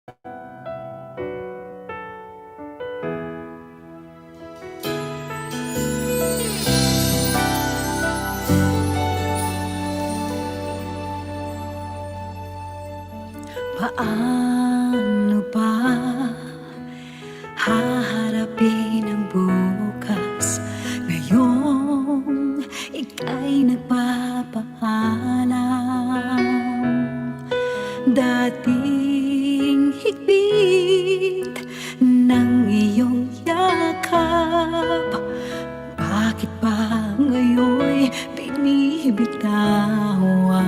Paano ba haharapin ang bukas ngayong ika'y nagpapaalam? Dating higpit ng iyong yakap, bakit ba ngayon'y binibitawan?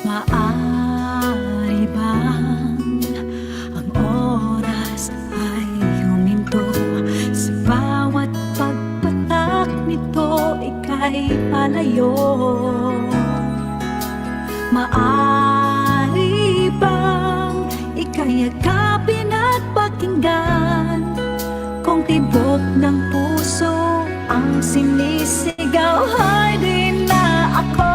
Maaari bang ang oras ay huminto? Sa bawat pagpatak nito, ika'y palayo. Maaari bang ika'y yakapin at pakinggan? Kung tibok ng puso ang sinisigaw, ay di na ako.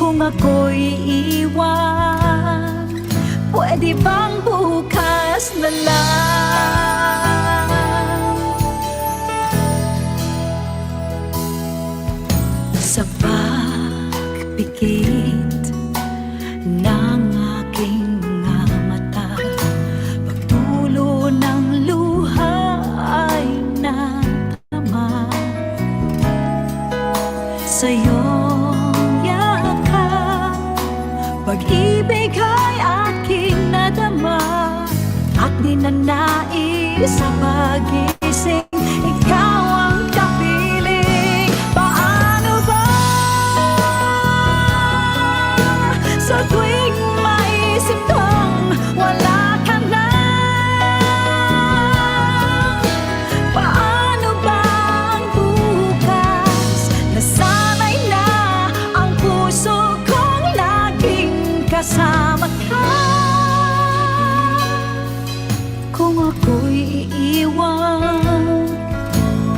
Kung ako'y iiwan, pwede bang bukas na lang? Sa pagpikit ng aking mga mata, pagtulo ng luha ay natama. Sa'yo pag-ibig ay aking nadama, at di na nais sa pag-ising ikaw ang kapiling. Paano ba sa tuwing maisip kong wala ka na? Paano ba ang bukas na sana'y na ang puso kong laging kasama ka? Kung ako'y iiwan,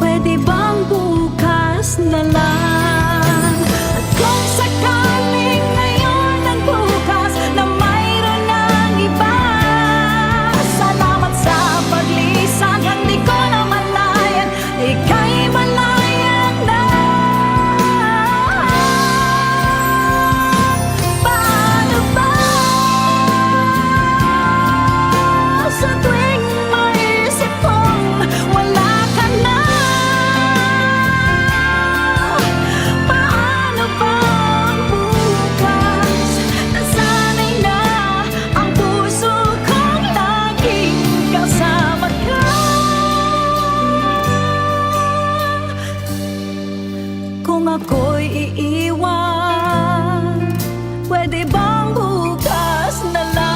pwede bang bukas na lang? At kung sakaling ngayon ang bukas na mayroon ng iba, salamat sa paglisan, hindi ko na malayan, ika'y malayan na. Sa tuwing maisip kong wala ka na, paano ba ang bukas na sana'y na ang puso kong laging kasama ka? Kung ako'y iiwan, pwede bang bukas na lang?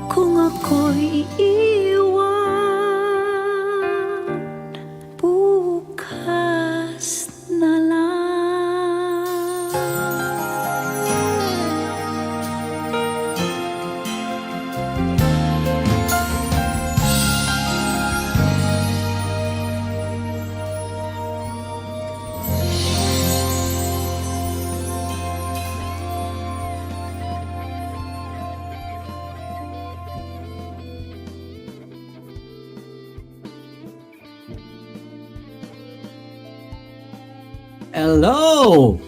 Kung ako'y iiwan, bukas na lang. Hello!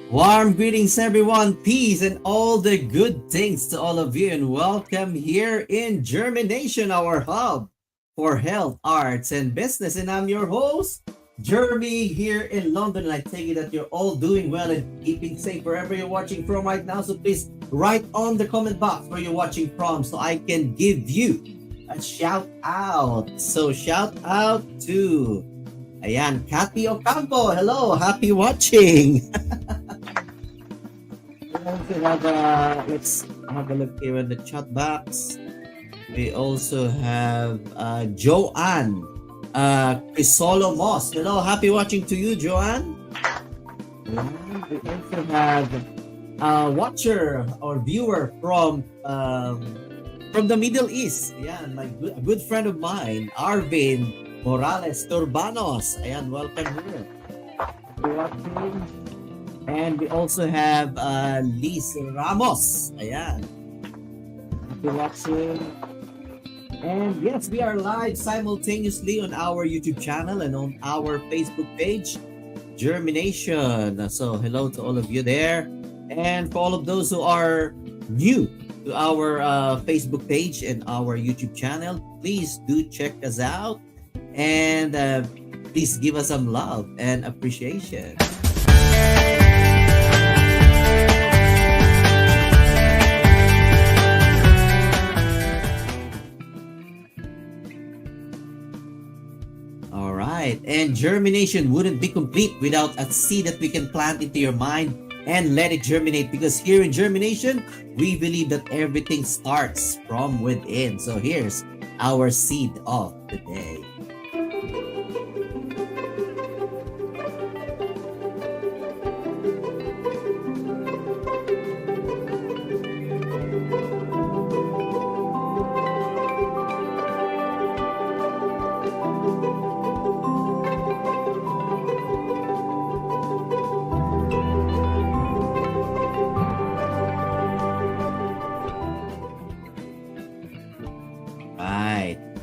Warm greetings everyone, peace and all the good things to all of you, and welcome here in JhermiNATION, our hub for health, arts, and business. And I'm your host, Jeremy, here in London, and I take it that you're all doing well and keeping safe wherever you're watching from right now. So please write on the comment box where you're watching from so I can give you a shout out. So shout out to Ayan, Cathy Ocampo, hello, happy watching. Let's have a look here in the chat box. We also have Joanne Crisolo Moss. Hello, happy watching to you, Joanne. And we also have a watcher or viewer from the Middle East. Ayan, a good friend of mine, Arvin Morales Turbanos. Ayan, welcome here. Happy watching. And we also have Liz Ramos. Ayan. Happy watching. And yes, we are live simultaneously on our YouTube channel and on our Facebook page, JhermiNATION. So hello to all of you there. And for all of those who are new to our Facebook page and our YouTube channel, please do check us out. And please give us some love and appreciation. And JhermiNATION wouldn't be complete without a seed that we can plant into your mind and let it germinate, because here in JhermiNATION, we believe that everything starts from within. So here's our seed of the day.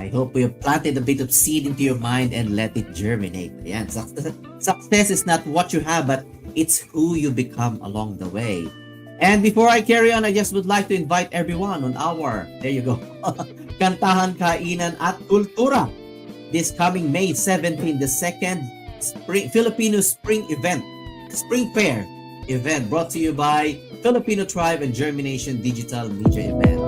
I hope we have planted a bit of seed into your mind and let it germinate. Ayan, success is not what you have, but it's who you become along the way. And before I carry on, I just would like to invite everyone on our, there you go, Kantahan, Kainan at Kultura. This coming May 17, the second Filipino Spring Fair event brought to you by Filipino Tribe and JhermiNATION Digital Media Event.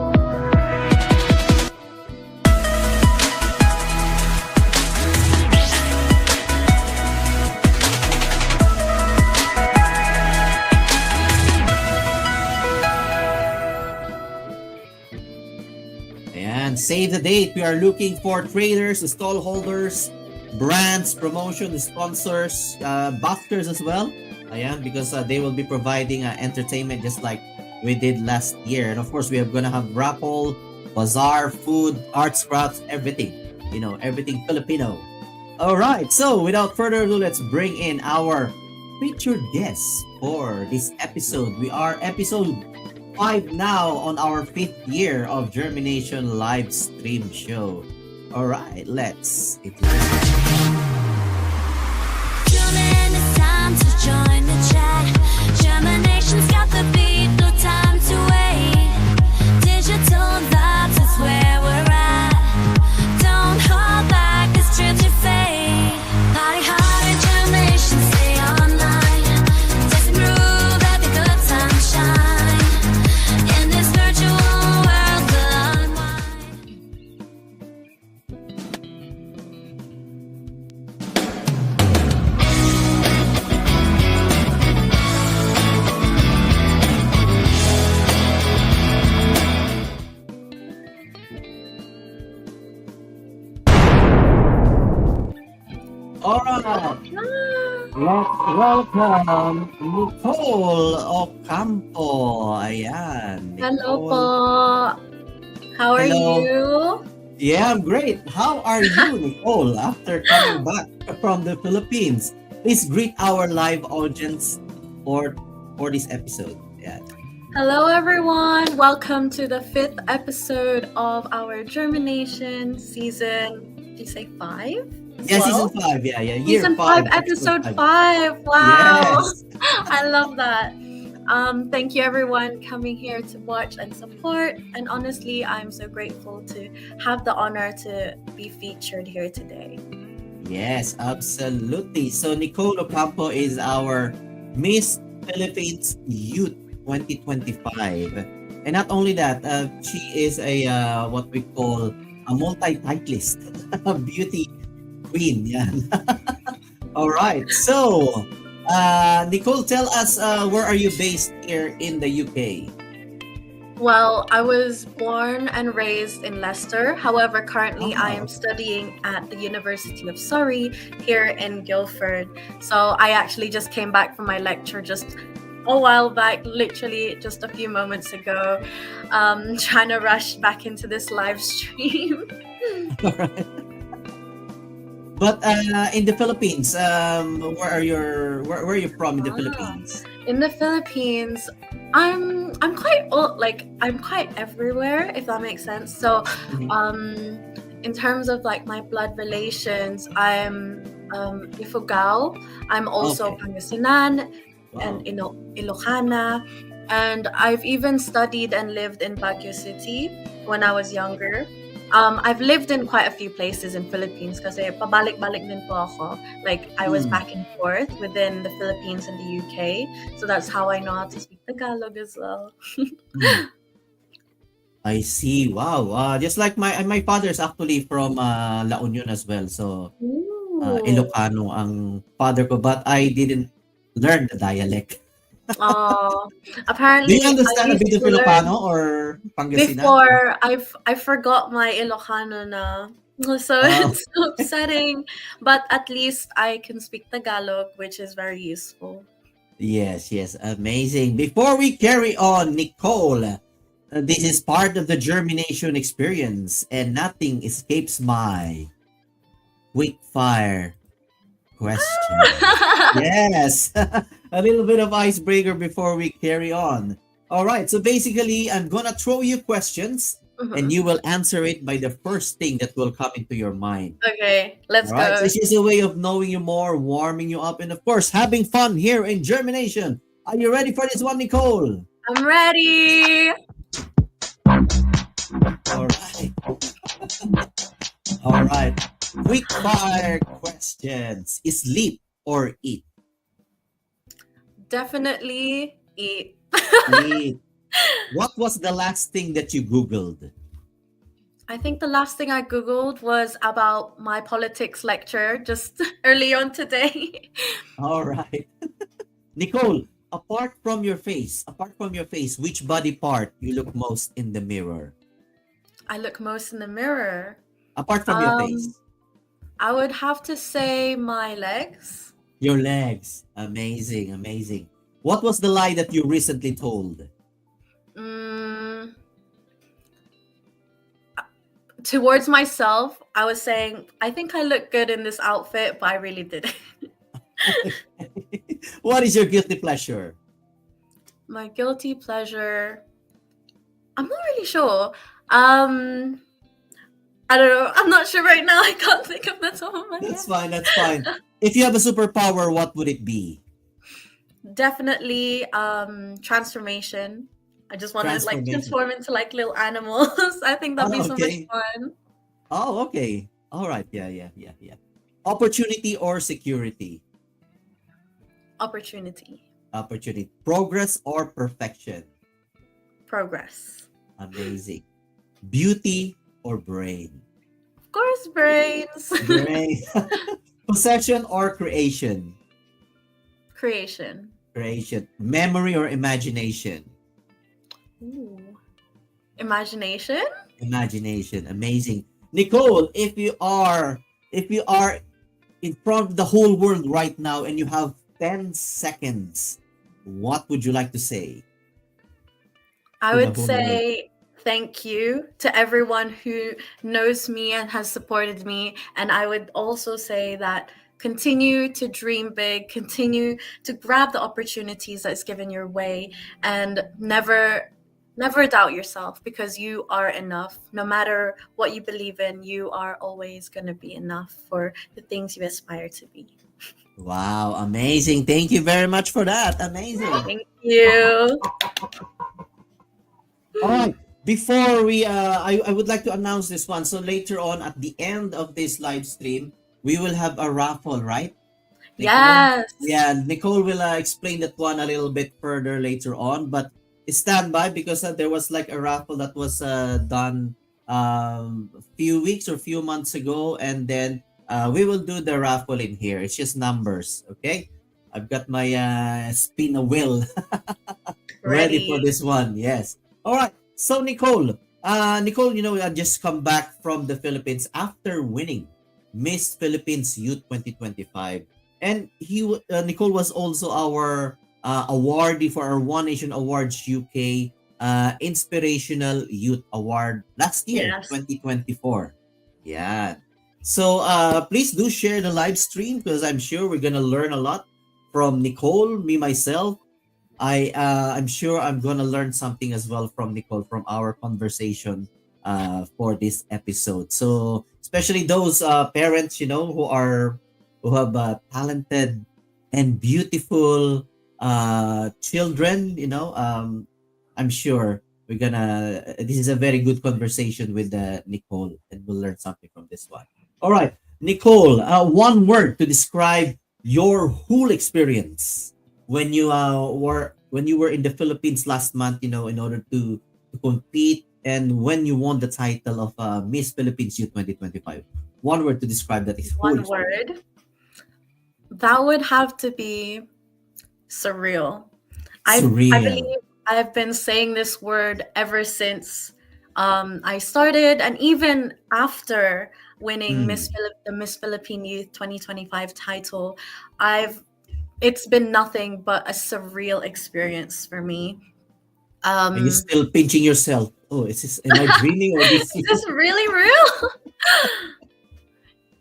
Save the date. We are looking for traders, stall holders, brands, promotion, sponsors, buskers as well. Ayan, because they will be providing entertainment just like we did last year. And of course, we are going to have raffle, bazaar, food, arts, crafts, everything. You know, everything Filipino. All right. So without further ado, let's bring in our featured guests for this episode. We are episode 5 now on our 5th year of JhermiNATION live stream show. All right, let's get it. Tune in, it's time to join the chat. JhermiNATION's got the beat, no time to wait. Digital vibes is where we're at. Don't hold back, it's true to fade. Party hard at JhermiNATION, stay online. Dance and groove, let the good time shine. Alright, let's welcome Nicole Ocampo. Ayan. Hello Nicole. po. How are Hello. you? Yeah, I'm great. How are you, Nicole, after coming back from the Philippines? Please greet our live audience for this episode. Yeah. Hello everyone. Welcome to the 5th episode of our JhermiNATION season. Did you say 5? Yeah, season 5. Yeah. Year Season 5, episode 5. Wow. Yes. I love that. Thank you everyone coming here to watch and support. And honestly, I'm so grateful to have the honor to be featured here today. Yes, absolutely. So Nicole Ocampo is our Miss Philippines Youth 2025. And not only that, she is a what we call a multi-titlist, a beauty queen. Yan. All right. So, Nicole, tell us where are you based here in the UK? Well, I was born and raised in Leicester. However, currently I am Oh, studying at the University of Surrey here in Guildford. So I actually just came back from my lecture just a while back, literally just a few moments ago, trying to rush back into this live stream. all right. But in the Philippines, where are you from in the Ah, Philippines? in the Philippines, I'm quite like I'm quite everywhere, if that makes sense. So, Mhm. um, in terms of like my blood relations, I'm Ifugao. I'm also Okay. Pangasinan and Wow. Ilocana, and I've even studied and lived in Baguio City when I was younger. I've lived in quite a few places in Philippines kasi pabalik-balik din po ako. Like, I was Mm, back and forth within the Philippines and the UK. So that's how I know how to speak Tagalog as well. mm. I see. Wow. Just like my father's actually from La Union as well. So Ooh. Ilocano ang father ko, but I didn't learn the dialect. Oh, Do you apparently I understand a used bit of to learn Ilocano or Pangasinan? Or, before. I forgot my Ilocano na. So oh, it's so upsetting. But at least I can speak Tagalog, which is very useful. yes, yes, amazing. Before we carry on, Nicole, this is part of the germination experience, and nothing escapes my quick fire question. Yes, a little bit of icebreaker before we carry on. All right, so basically, I'm gonna throw you questions, and Mhm. you will answer it by the first thing that will come into your mind. Okay, let's All right, so go. it's just a way of knowing you more, warming you up, and of course, having fun here in Germination. Are you ready for this one, Nicole? I'm ready. All right, all right. Quick fire questions. Sleep or eat? Definitely eat. Eat. What was the last thing that you Googled? I think the last thing I Googled was about my politics lecture just early on today. All right. Nicole, apart from your face, which body part you look most in the mirror? I look most in the mirror. Apart from your Um, face. I would have to say my legs. Your legs. Amazing, amazing. What was the lie that you recently told? Mm, towards myself, I was saying, I think I look good in this outfit, but I really didn't. What is your guilty pleasure? My guilty pleasure, I'm not really sure. Um, I don't know. I'm not sure right now. I can't think of the top of my That's head. fine, that's fine. If you have a superpower, what would it be? Definitely transformation. I just want to like Transformation. transform into like little animals. I think that'd be Oh, so much okay. fun. Oh, okay. All right. Yeah, yeah, yeah, yeah. Opportunity or security? Opportunity. Opportunity. Progress or perfection? Progress. Amazing. Beauty or brain? Of course, brains. Brain. Possession or creation? Creation. Creation. Memory or imagination? Ooh. Imagination? Imagination. Amazing. Nicole, if you are in front of the whole world right now and you have 10 seconds, what would you like to say I to the would whole world? say thank you to everyone who knows me and has supported me. And I would also say that continue to dream big, continue to grab the opportunities that's given your way, and never doubt yourself because you are enough. No matter what you believe in, you are always going to be enough for the things you aspire to be. Wow, amazing. Thank you very much for that. Amazing. Thank you. All right. Before I would like to announce this one. So later on at the end of this live stream, we will have a raffle, right? Nicole? Yes. Yeah, Nicole will explain that one a little bit further later on, but stand by because there was like a raffle that was done a few weeks or few months ago, and then we will do the raffle in here. It's just numbers, okay? I've got my spin a wheel ready for Ready. this one. Yes. All right. So Nicole, I just come back from the Philippines after winning Miss Philippines Youth 2025, and Nicole was also our awardee for our One Nation Awards UK Inspirational Youth Award last year, Yes. 2024. Yeah. So please do share the live stream because I'm sure we're gonna learn a lot from Nicole, me myself. I'm sure I'm gonna learn something as well from Nicole from our conversation for this episode. So especially those parents, who have talented and beautiful children. I'm sure we're gonna. This is a very good conversation with Nicole, and we'll learn something from this one. All right, Nicole. One word to describe your whole experience when you were in the Philippines last month, in order to compete, and when you won the title of Miss Philippines Youth 2025. One word to describe that whole One experience. word. That would have to be surreal. I Surreal. believe I've been saying this word ever since I started, and even after winning Mm. The Miss Philippine Youth 2025 title, I've it's been nothing but a surreal experience for me. And you're Um, still pinching yourself. Oh, am I dreaming or this? is this really real?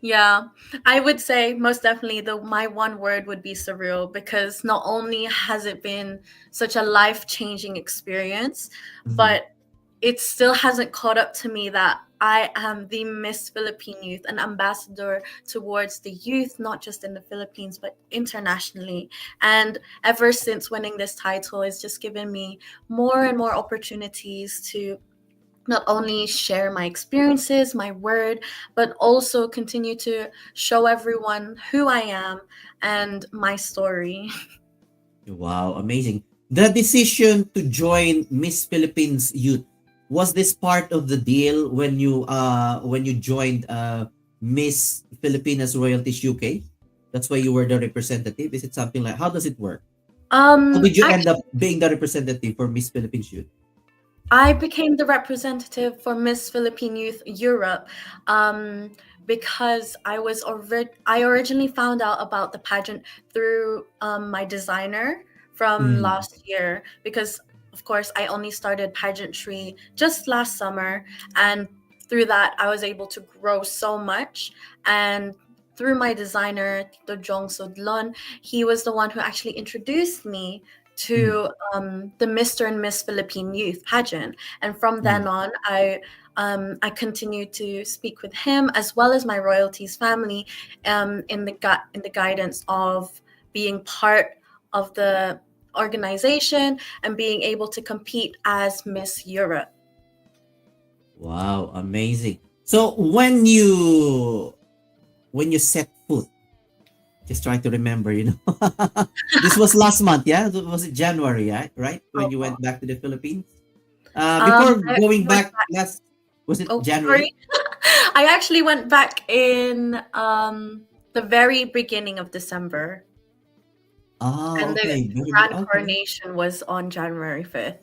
Yeah, I would say most definitely my one word would be surreal, because not only has it been such a life-changing experience, Mhm. but it still hasn't caught up to me that I am the Miss Philippine Youth, an ambassador towards the youth, not just in the Philippines, but internationally. And ever since winning this title, it's just given me more and more opportunities to not only share my experiences, my word, but also continue to show everyone who I am and my story. Wow, amazing. The decision to join Miss Philippines Youth, was this part of the deal when you joined Miss Filipinas Royalties UK? That's why you were the representative. Is it something like, how does it work? How did you end up Actually, being the representative for Miss Philippines Youth? I became the representative for Miss Philippine Youth Europe, um, because I originally found out about the pageant through my designer from Mm, last year, because of course I only started pageantry just last summer, and through that I was able to grow so much. And through my designer Tito Jong Sudlon, he was the one who actually introduced me mm, to the Mr. and Miss Philippine Youth pageant. And from mm. then on, I continued to speak with him as well as my royalties family, in the guidance of being part of the organization and being able to compete as Miss Europe. Wow, amazing. So when you set foot, just trying to remember, this was last month, yeah? Was it January, yeah? Right? When you Oh, went back to the Philippines? Before I going went back back. was it Oh, January? sorry. I actually went back in the very beginning of December. Ah, And the okay. Very good. grand Okay. coronation was on January 5th.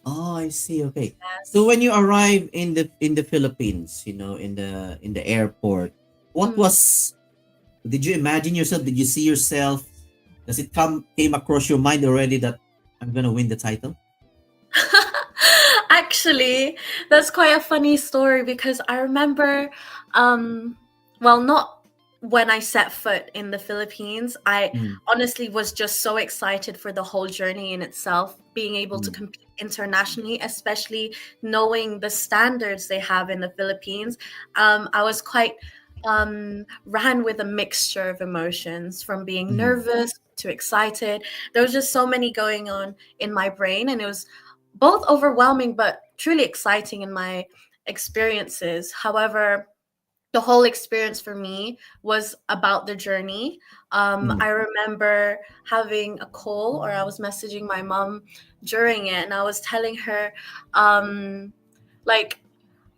Oh, I see. Okay. So Yes. when you arrive in the Philippines, in the airport, what Mm. was did you imagine yourself? Did you see yourself? Does it came across your mind already that I'm gonna win the title? Actually, that's quite a funny story, because I remember, um, well, not when I set foot in the Philippines. I Mm, honestly was just so excited for the whole journey in itself, being able to mm, compete internationally, especially knowing the standards they have in the Philippines. I was quite ran with a mixture of emotions, from being mm, nervous to excited. There was just so many going on in my brain, and it was both overwhelming but truly exciting in my experiences. However, the whole experience for me was about the journey. mm. I remember having a call, or I was messaging my mom during it, and I was telling her, like,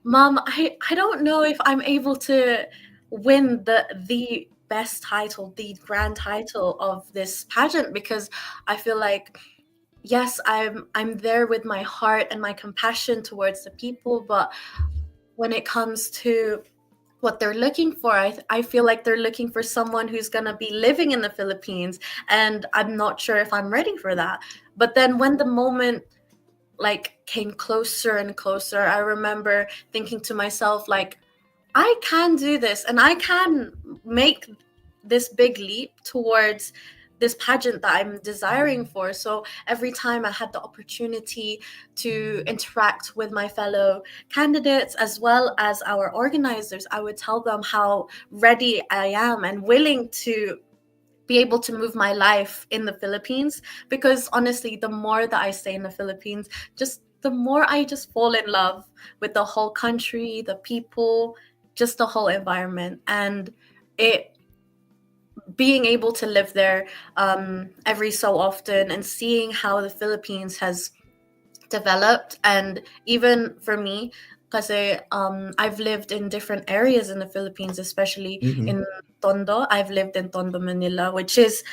Mom, I don't know if I'm able to win the best title, the grand title of this pageant, because I feel like, yes, I'm there with my heart and my compassion towards the people, but when it comes to what they're looking for, I feel like they're looking for someone who's going to be living in the Philippines, and I'm not sure if I'm ready for that. But then when the moment like came closer and closer, I remember thinking to myself, like, I can do this and I can make this big leap towards this pageant that I'm desiring for. So every time I had the opportunity to interact with my fellow candidates as well as our organizers, I would tell them how ready I am and willing to be able to move my life in the Philippines, because honestly, the more that I stay in the Philippines, just the more I just fall in love with the whole country, the people, just the whole environment. And it being able to live there every so often and seeing how the Philippines has developed. And even for me, because I've lived in different areas in the Philippines, especially Mm-hmm. in Tondo. I've lived in Tondo, Manila, which is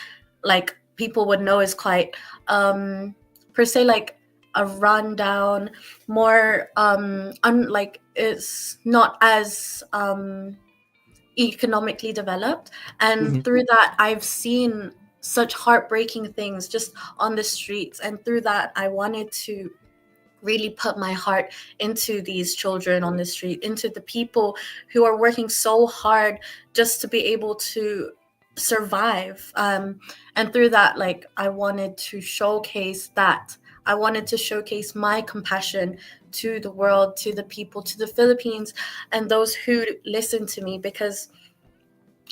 like people would know is quite per se like a rundown, more unlike it's not as economically developed. And Mm-hmm. through that, I've seen such heartbreaking things just on the streets. And through that, I wanted to really put my heart into these children on the street, into the people who are working so hard just to be able to survive. And through that, like, I wanted to showcase that. I wanted to showcase my compassion to the world, to the people, to the Philippines, and those who listen to me, because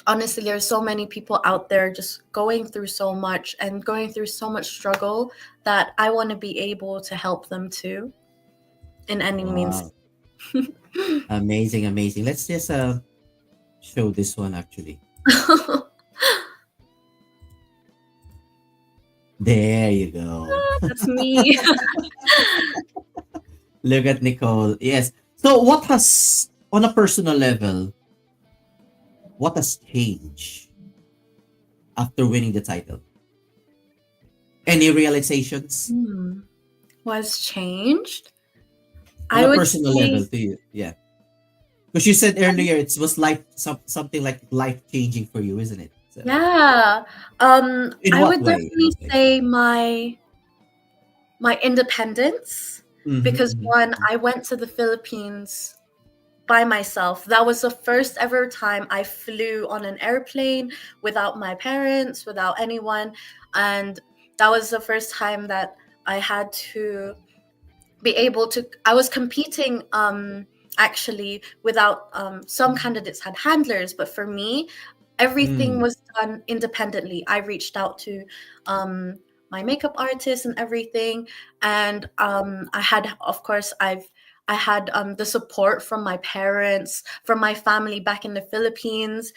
honestly, there's so many people out there just going through so much and going through so much struggle that I want to be able to help them too in any means. Wow. Amazing, amazing. Let's just show this one actually. There you go. That's me. Look at Nicole. Yes. So what has, on a personal level, what has changed after winning the title? Any realizations Hmm. Was changed? on I a would personal level say, to you? Yeah. Because you said earlier it was life, something like life changing for you, isn't it? So yeah. in I what would way? In definitely what way? say my independence, Mm-hmm, because one, mm-hmm, I went to the Philippines by myself. That was the first ever time I flew on an airplane without my parents, without anyone. And that was the first time that I had to be able to, I was competing actually without some candidates had handlers, but for me, everything mm, was done independently. I reached out to um my makeup artist and everything. And I had, of course, I had the support from my parents, from my family back in the Philippines,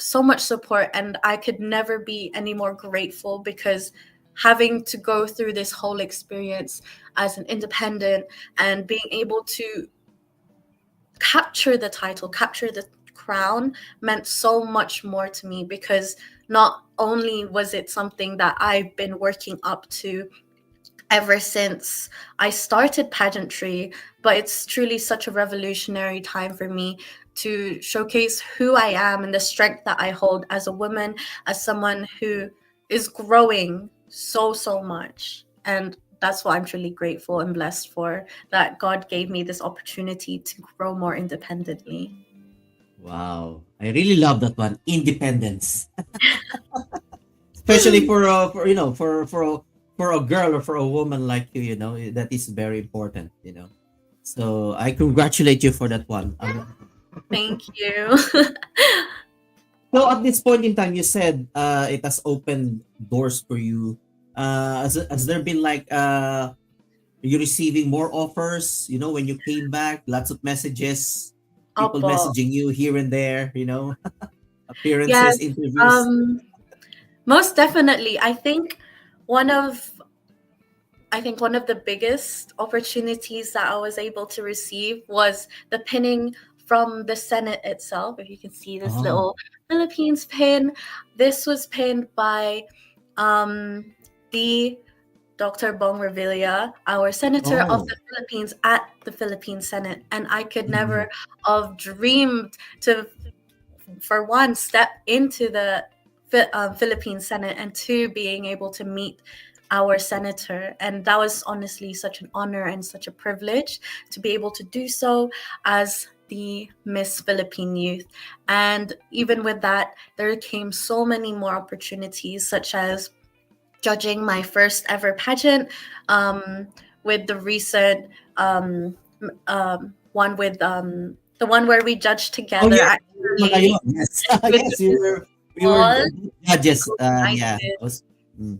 so much support. And I could never be any more grateful, because having to go through this whole experience as an independent and being able to capture the title, capture the crown, meant so much more to me, because not only was it something that I've been working up to ever since I started pageantry, but it's truly such a revolutionary time for me to showcase who I am and the strength that I hold as a woman, as someone who is growing so much. And that's what I'm truly grateful and blessed for, that God gave me this opportunity to grow more independently. wow. I really love that one. Independence. Especially for for a girl or for a woman like you, that is very important, So I congratulate you for that one. Thank you. So at this point in time, you said it has opened doors for you. Has there been like you receiving more offers? When you came back, lots of messages, people Opo. messaging you here and there. Yes. Appearances, interviews. Um, Most definitely. One of one of the biggest opportunities that I was able to receive was the pinning from the Senate itself. If you can see this Oh, little Philippines pin, this was pinned by um, the Dr. Bong Revilla, our senator of oh. the Philippines at the Philippine Senate. And I could Mhm. never have dreamed to, for one, step into the Philippine Senate, and two, being able to meet our senator. And that was honestly such an honor and such a privilege to be able to do so as the Miss Philippine Youth. And even with that, there came so many more opportunities, such as judging my first ever pageant, with the recent one with the one where we judged Oh, together yeah. actually Ngayon, yes. with Yes, Miss we were Paul. judges. Yeah. United. Was, mm,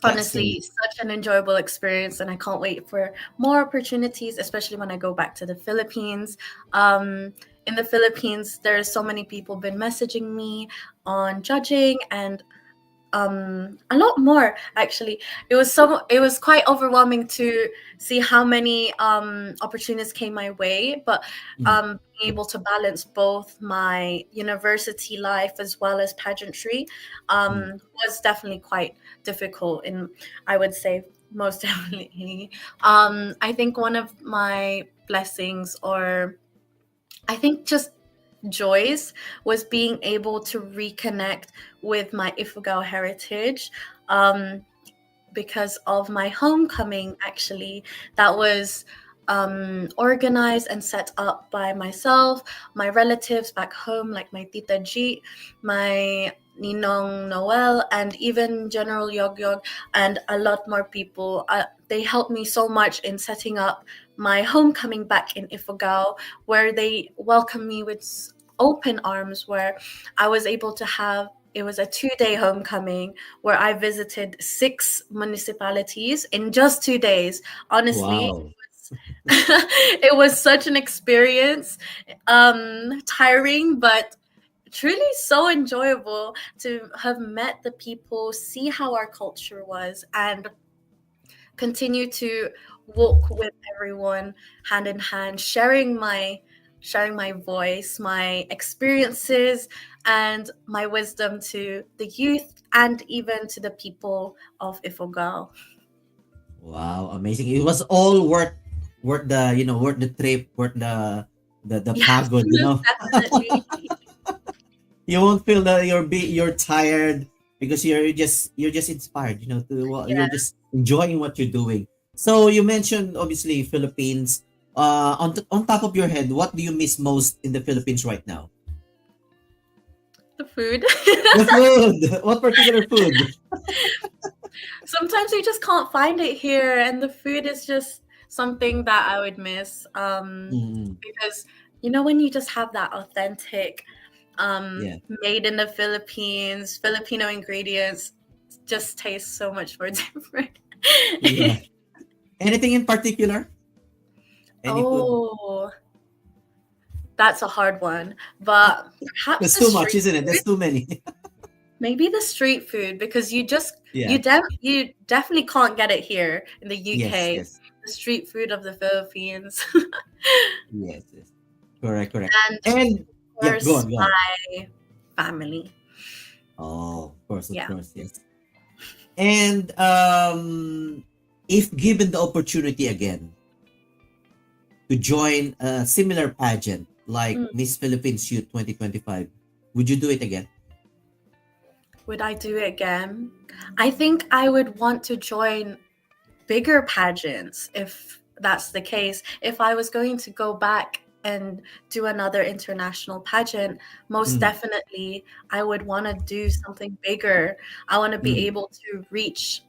that's Honestly, such an enjoyable experience, and I can't wait for more opportunities, especially when I go back to the Philippines. In the Philippines, there's so many people been messaging me on judging, and a lot more actually. It was quite overwhelming to see how many opportunities came my way, but mm, being able to balance both my university life as well as pageantry mm. was definitely quite difficult, and I would say most definitely. I think one of my blessings, or I think just joys, was being able to reconnect with my Ifugao heritage, um, because of my homecoming, actually, that was organized and set up by myself, my relatives back home, like my Tita G, my Ninong Noel, and even General Yog Yog, and a lot more people. They helped me so much in setting up my homecoming back in Ifugao, where they welcomed me with open arms, where I was able to have, it was a 2-day homecoming where I visited 6 municipalities in just 2 days. Honestly, Wow. it was such an experience, tiring, but truly so enjoyable to have met the people, see how our culture was, and continue to walk with everyone hand in hand, sharing my voice, my experiences, and my wisdom to the youth and even to the people of Ifugao. Wow, amazing. It was all worth the, worth the trip, worth the Yes, pagod, definitely. You won't feel that you're tired because you're just inspired, you're Yeah. just enjoying what you're doing. So you mentioned obviously Philippines. On top of your head, what do you miss most in the Philippines right now? The food. The food. What particular food? Sometimes we just can't find it here, and the food is just something that I would miss. Mm, Because when you just have that authentic, yeah. made in the Philippines, Filipino ingredients, just taste so much more different. Yeah. Anything in particular? Any food? Oh, that's a hard one, but perhaps That's the too much, street isn't it? That's food. too many. Maybe the street food, because Yeah. you definitely can't get it here in the Yes, UK. yes. The street food of the Philippines. Yes, yes. Correct, correct. And And of yeah, go course, on, go on. my family. Oh, of Yeah. course, yes. And if given the opportunity again to join a similar pageant like Mm. Miss Philippines Youth 2025, would you do it again? Would I do it again? I think I would want to join bigger pageants if that's the case. If I was going to go back and do another international pageant, most Mm, definitely I would want to do something bigger. I want to be mm, able to reach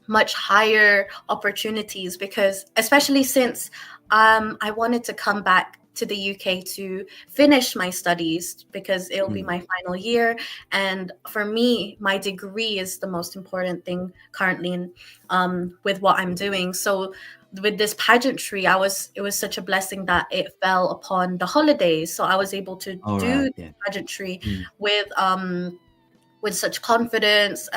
much higher opportunities, because especially since I wanted to come back to the UK to finish my studies, because it'll be mm, my final year, and for me my degree is the most important thing currently with what I'm doing. So with this pageantry, it was such a blessing that it fell upon the holidays, so I was able to all do right, yeah. pageantry Mm, with such confidence,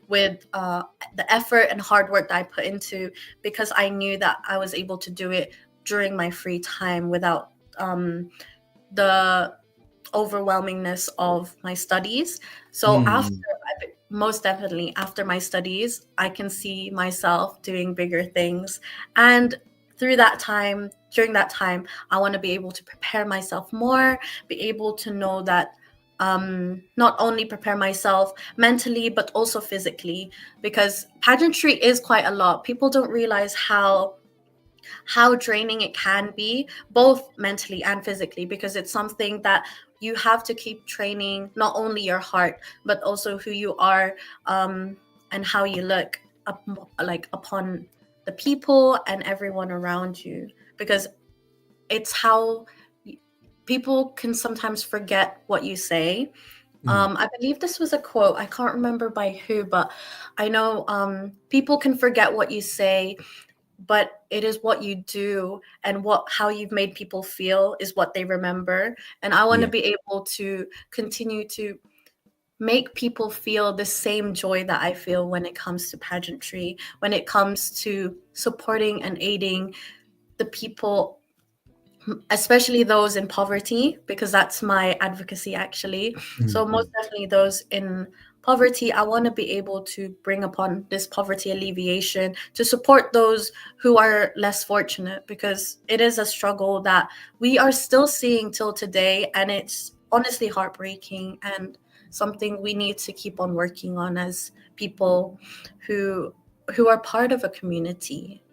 with the effort and hard work that I put into, because I knew that I was able to do it during my free time without the overwhelmingness of my studies. So Mm. most definitely after my studies, I can see myself doing bigger things. And during that time, I want to be able to prepare myself more, be able to know that not only prepare myself mentally, but also physically, because pageantry is quite a lot. People don't realize how draining it can be, both mentally and physically, because it's something that you have to keep training not only your heart but also who you are, and how you look like upon the people and everyone around you, because it's how people can sometimes forget what you say. Mm. I believe this was a quote. I can't remember by who, but I know people can forget what you say, but it is what you do and how you've made people feel is what they remember. And I want to Yeah. be able to continue to make people feel the same joy that I feel when it comes to pageantry, when it comes to supporting and aiding the people, especially those in poverty, because that's my advocacy actually. So most Mm. definitely those in poverty, I want to be able to bring upon this poverty alleviation to support those who are less fortunate, because it is a struggle that we are still seeing till today, and it's honestly heartbreaking and something we need to keep on working on as people who are part of a community.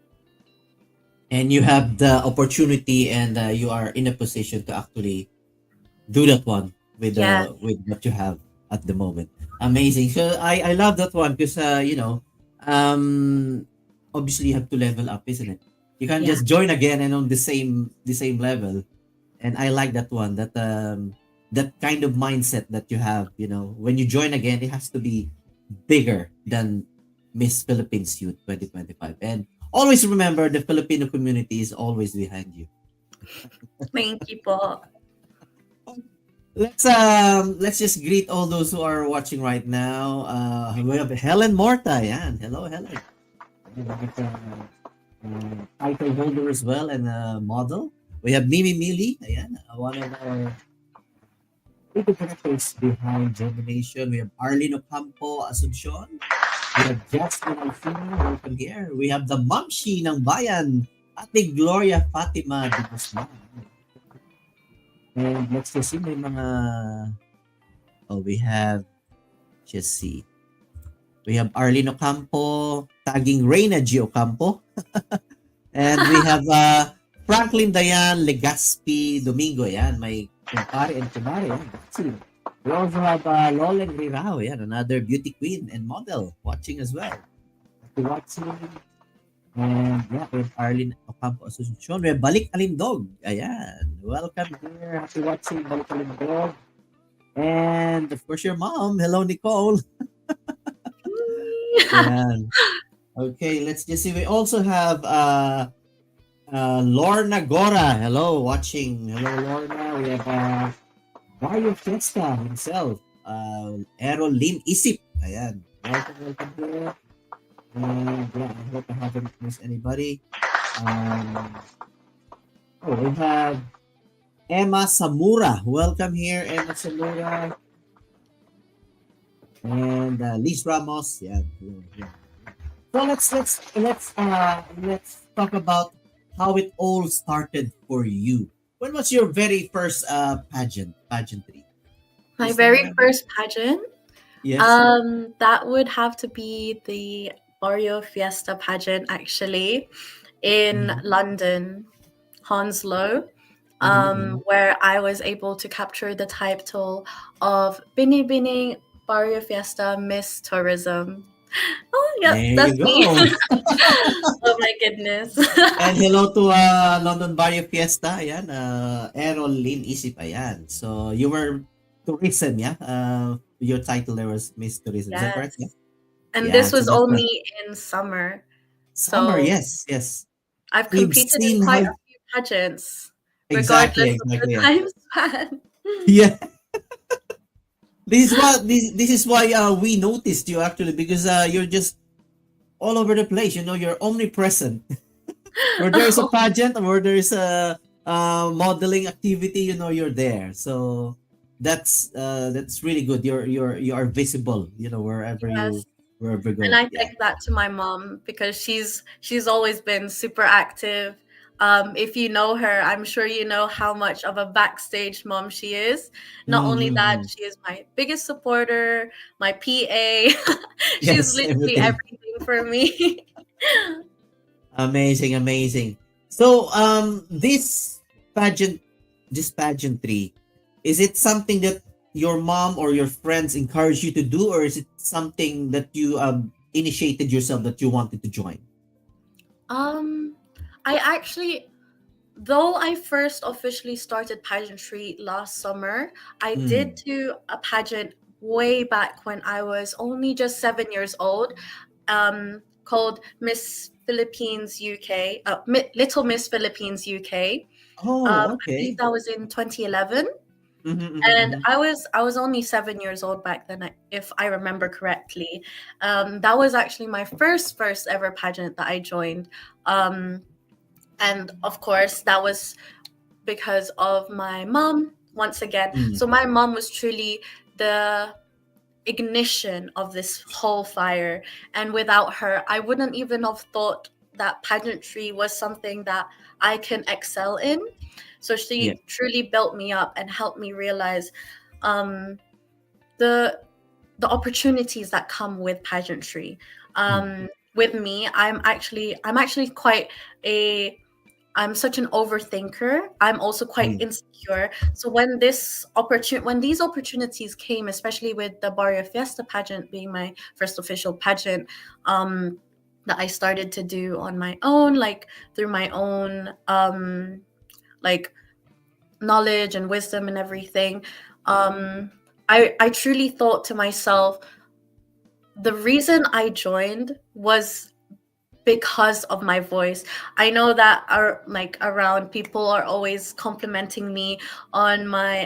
And you have the opportunity, and you are in a position to actually do that one Yeah, with what you have at the moment. Amazing. So I love that one because um obviously you have to level up, isn't it? You can't yeah. just join again and on the same level. And I like that one, that kind of mindset that you have, when you join again, it has to be bigger than Miss Philippines Youth 2025. And always remember, the Filipino community is always behind you. Thank you po. Let's just greet all those who are watching right now. We have Helen Morta, yan. Hello, Helen. We have title holder as well, and model. We have Mimi Mili, ayan, one of our creative directors behind JhermiNATION. We have Arlene Ocampo Asuncion. We have Jasmine Alfino, welcome here. We have the Mamshi ng Bayan, Ate Gloria Fatima de Guzman. And let's just see, may mga, we have, just see. We have Arlene Ocampo, tagging Reyna G. Ocampo. And we have Franklin Dayan Legaspi Domingo. Yan, may kumpare and kumare. Yan, that's it. We also have Lolen Rirao. Yan, another beauty queen and model watching as well. Happy watching. And yeah, we have Arlene Ocampo Association. We have Balik Alindog. Ayan. Welcome here. Happy watching, Balik Alindog. And of course, your mom. Hello, Nicole. Ayan. Okay, let's just see. We also have Lorna Gora. Hello, watching. Hello, Lorna. We have Mario Fiesta himself. Errol Lim Isip. Ayan. Welcome here. And yeah, I hope I haven't missed anybody. We have Emma Samura. Welcome here, Emma Samura. And Liz Ramos. Yeah. So let's talk about how it all started for you. When was your very first pageantry? Do you My still very remember? first pageant, Yes. that would have to be the Oreo Fiesta pageant, actually, in Mm-hmm. London, Hounslow, Mm-hmm. where I was able to capture the title of Binibining Barrio Fiesta Miss Tourism. Oh, There yep, you that's me. go. Oh my goodness. And hello to London Barrio Fiesta. Ayan, Errol Lin Isip. Ayan. So you were tourism, yeah? Your title there was Miss Tourism. Is that correct? Yeah. Yes. And Yeah. this So was that's right. only in summer. Summer. So Yes. Yes. I've We've competed in seen quite how a few pageants, exactly, regardless of the exactly. Yeah. time span. Yeah. This is why we noticed you actually, because you're just all over the place. You're omnipresent. Where there's a pageant, or where there's modeling activity, you're there. So that's really good. You are visible, wherever Yes. you And go. I Yeah. thank that to my mom because she's always been super active. If you know her, I'm sure you know how much of a backstage mom she is. Not only that, Mm-hmm. she is my biggest supporter, my PA. She's Yes, literally everything. everything for me. Amazing, amazing. So, pageant, this pageantry, is it something that your mom or your friends encouraged you to do, or is it something that you initiated yourself that you wanted to join? um, I actually, though I first officially started pageantry last summer, I did Mm. do a pageant way back when I was only just 7 years old, called Miss Philippines UK, Little Miss Philippines UK. Oh, I believe okay. that was in 2011, Mm-hmm, and mm-hmm, I was only 7 years old back then, if I remember correctly. That was actually my first ever pageant that I joined. Um, and of course, that was because of my mom once again. mm-hmm. So my mom was truly the ignition of this whole fire, and without her, I wouldn't even have thought that pageantry was something that I can excel in. So Yeah. she truly built me up and helped me realize um, the the opportunities that come with pageantry. Mm, With me, I'm actually quite a I'm such an overthinker. I'm also quite mm, insecure. So when these opportunities came, especially with the Barrio Fiesta pageant being my first official pageant, um, that I started to do on my own, like through my own like knowledge and wisdom and everything, I truly thought to myself, the reason I joined was because of my voice. I know that our like around people are always complimenting me on my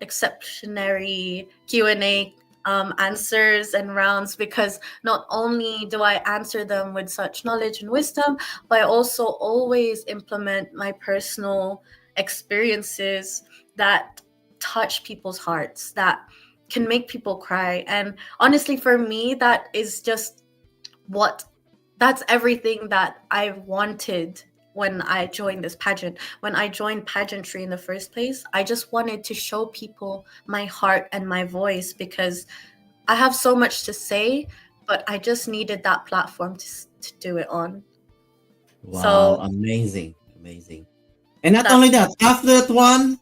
exceptionary Q&A answers and rounds, because not only do I answer them with such knowledge and wisdom, but I also always implement my personal experiences that touch people's hearts, that can make people cry. And honestly, for me, that is just what that's everything that I wanted when I joined this pageant. When I joined pageantry in the first place, I just wanted to show people my heart and my voice, because I have so much to say, but I just needed that platform to do it on. wow, So amazing, amazing. And not that's only that, after that one,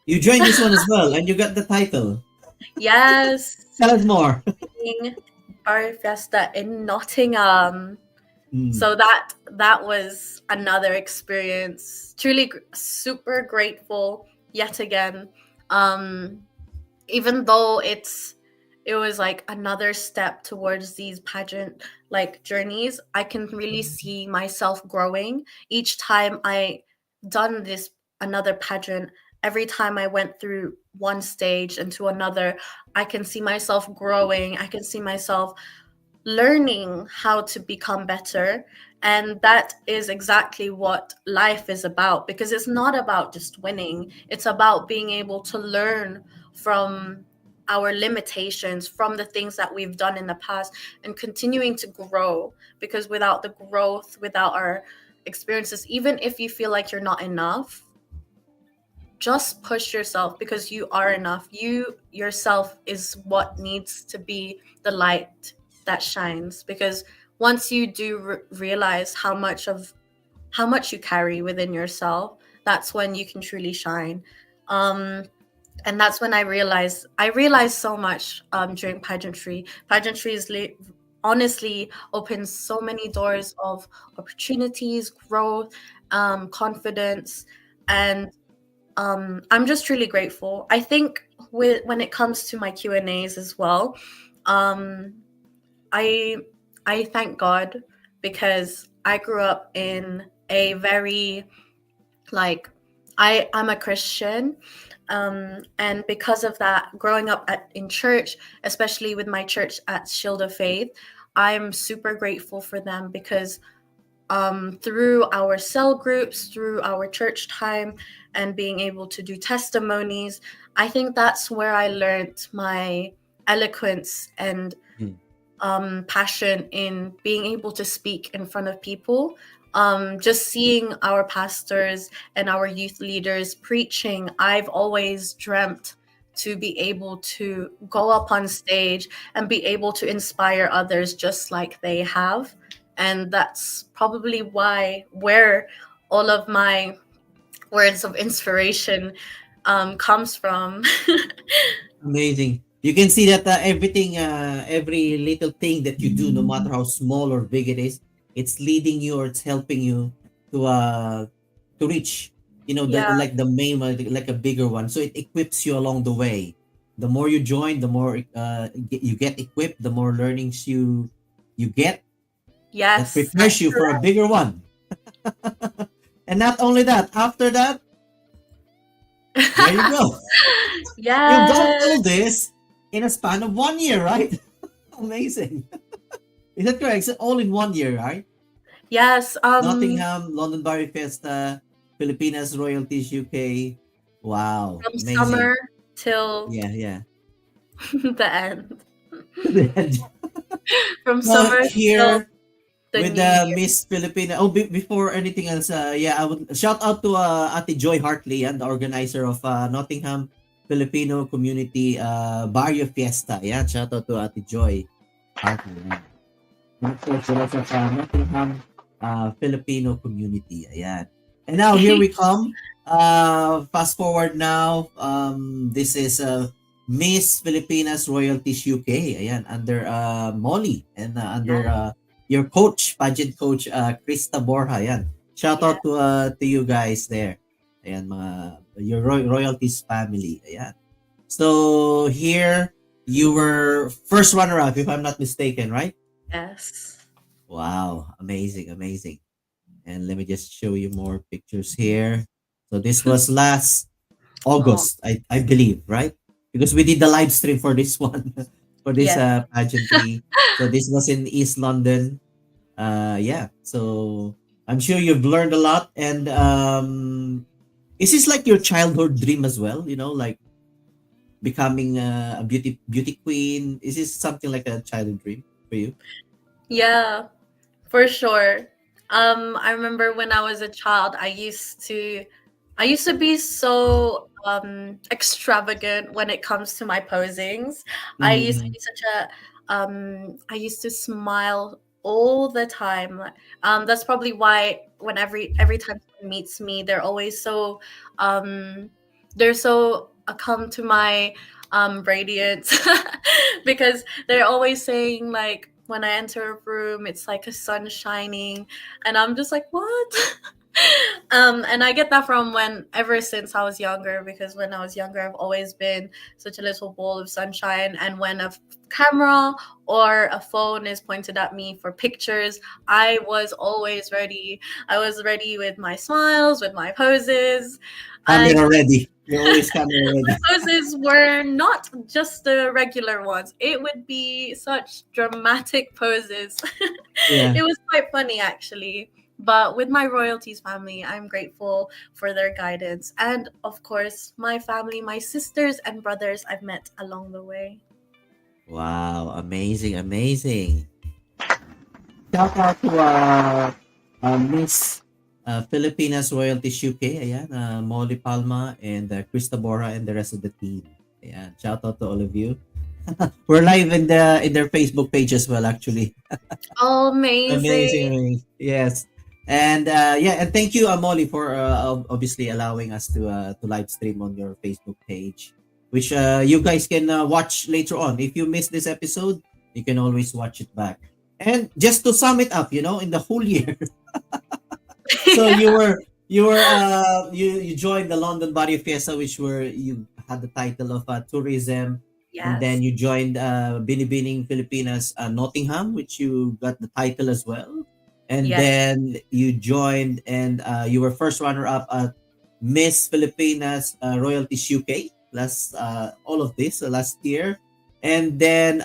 you joined this one as well, and you got the title. yes, Tell us more. being Bar Fiesta in Nottingham. Mm, So that was another experience. Truly super grateful yet again. Um, Even though it was like another step towards these pageant like journeys, I can really see myself growing each time I done this another pageant. Every time I went through one stage into another, I can see myself growing. I can see myself learning how to become better. And that is exactly what life is about, because it's not about just winning, it's about being able to learn from our limitations, from the things that we've done in the past, and continuing to grow. Because without the growth, without our experiences, even if you feel like you're not enough, just push yourself, because you are enough. You yourself is what needs to be the light that shines, because once you do realize how much you carry within yourself, that's when you can truly shine. um and that's when I realized so much during pageantry is honestly opens so many doors of opportunities, growth, confidence. And I'm just truly grateful. I think when it comes to my Q&As as well, um, I I thank God, because I grew up in a very like I'm a Christian, and because of that, growing up in church, especially with my church at Shield of Faith, I'm super grateful for them, because through our cell groups, through our church time, and being able to do testimonies. I think that's where I learned my eloquence and Mm. passion in being able to speak in front of people. Just seeing our pastors and our youth leaders preaching, I've always dreamt to be able to go up on stage and be able to inspire others just like they have. And that's probably where all of my words of inspiration comes from. Amazing. You can see that everything, every little thing that you do, no matter how small or big it is, it's leading you or it's helping you to reach, Yeah, like the main one, like a bigger one. So it equips you along the way. The more you join, the more you get equipped, the more learnings you get that yes, prepares you for a bigger one. And not only that, after that, there you correct. go. You've done Yes, all this in a span of 1 year, right? Amazing. Is that correct? It's all in 1 year, right? yes. Nottingham, London Barry Fiesta, Filipinas Royalties UK. Wow, From amazing. summer till Yeah, yeah. the end. Then, From well, summer till here the with new the year. Miss Filipina. Oh, before anything else, yeah, I would shout out to Ate Joy Hartley, the organizer of Nottingham Filipino Community Barrio Fiesta. Yeah, shout out to Ate Joy Hartley. Yeah. And of course, the rest of Nottingham Filipino community. Ayan. And now here we come. Fast forward now. This is Miss Filipinas Royalties UK. Ayan, under Molly and under Yeah, your coach, pageant coach, Krista Borja. Ayan. Shout yeah, out to you guys there. Ayan, mga your royalties family. Ayan. So here you were first runner up, if I'm not mistaken, right? yes. Wow, amazing, amazing. And let me just show you more pictures here. So this was last Oh, August, I believe, right? Because we did the live stream for this one, for this yeah. pageantry. So this was in East London. Yeah. So I'm sure you've learned a lot. And is this like your childhood dream as well? Like becoming a beauty queen. Is this something like a childhood dream for you? Yeah, for sure. I remember when I was a child, I used to be so extravagant when it comes to my posings. I used to Mm-hmm. be I used to smile all the time. That's probably why when every time someone meets me, um they're so come to my radiance because they're always saying like when I enter a room, it's like a sun shining, and I'm just like, what? And I get that from ever since I was younger, because when I was younger, I've always been such a little ball of sunshine. And when a camera or a phone is pointed at me for pictures, I was always ready. I was ready with my smiles, with my poses. And Camera ready. You're always camera ready. poses were not just the regular ones. It would be such dramatic poses. Yeah. It was quite funny actually. But with my royalties family, I'm grateful for their guidance. And of course, my family, my sisters and brothers I've met along the way. Wow. Amazing. Amazing. Shout out to Miss Filipinas Royalties UK. Ayan. Molly Palma and Krista Bora and the rest of the team. Ayan. Shout out to all of you. We're live in their Facebook page as well, actually. Amazing, Amazing. amazing. Yes. And yeah, and thank you, Molly, for obviously allowing us to live stream on your Facebook page, which you guys can watch later on. If you missed this episode, you can always watch it back. And just to sum it up, in the whole year, so you joined the London Body Fiesta, which were you had the title of tourism, and then Yes. you joined Binibining Filipinas Nottingham, which you got the title as well, and Yes. then you joined and you were first runner up at Miss Filipinas Royalties UK last all of this last year, and then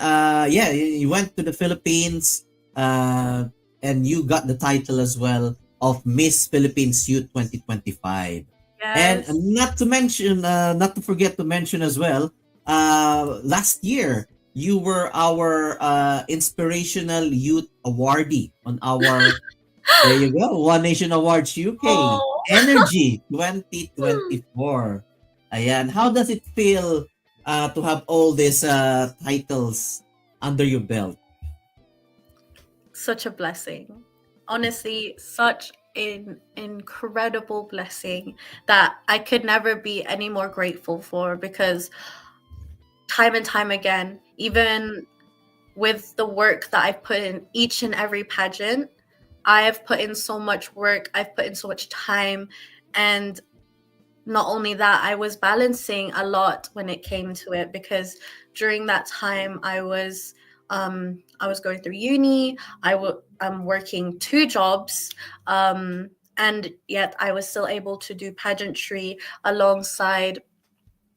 yeah, you went to the Philippines. Uh, and you got the title as well of Miss Philippines Youth 2025. And Yes. not to mention, not to forget to mention as well, last year you were our Inspirational Youth Awardee on our, there you go, One Nation Awards UK Oh. Energy 2024. Ayan, how does it feel to have all these titles under your belt? Such a blessing. Honestly, such an incredible blessing that I could never be any more grateful for, because time and time again, even with the work that I've put in each and every pageant, I have put in so much work, I've put in so much time, and not only that, I was balancing a lot when it came to it, because during that time I was going through uni. I'm working two jobs, and yet I was still able to do pageantry alongside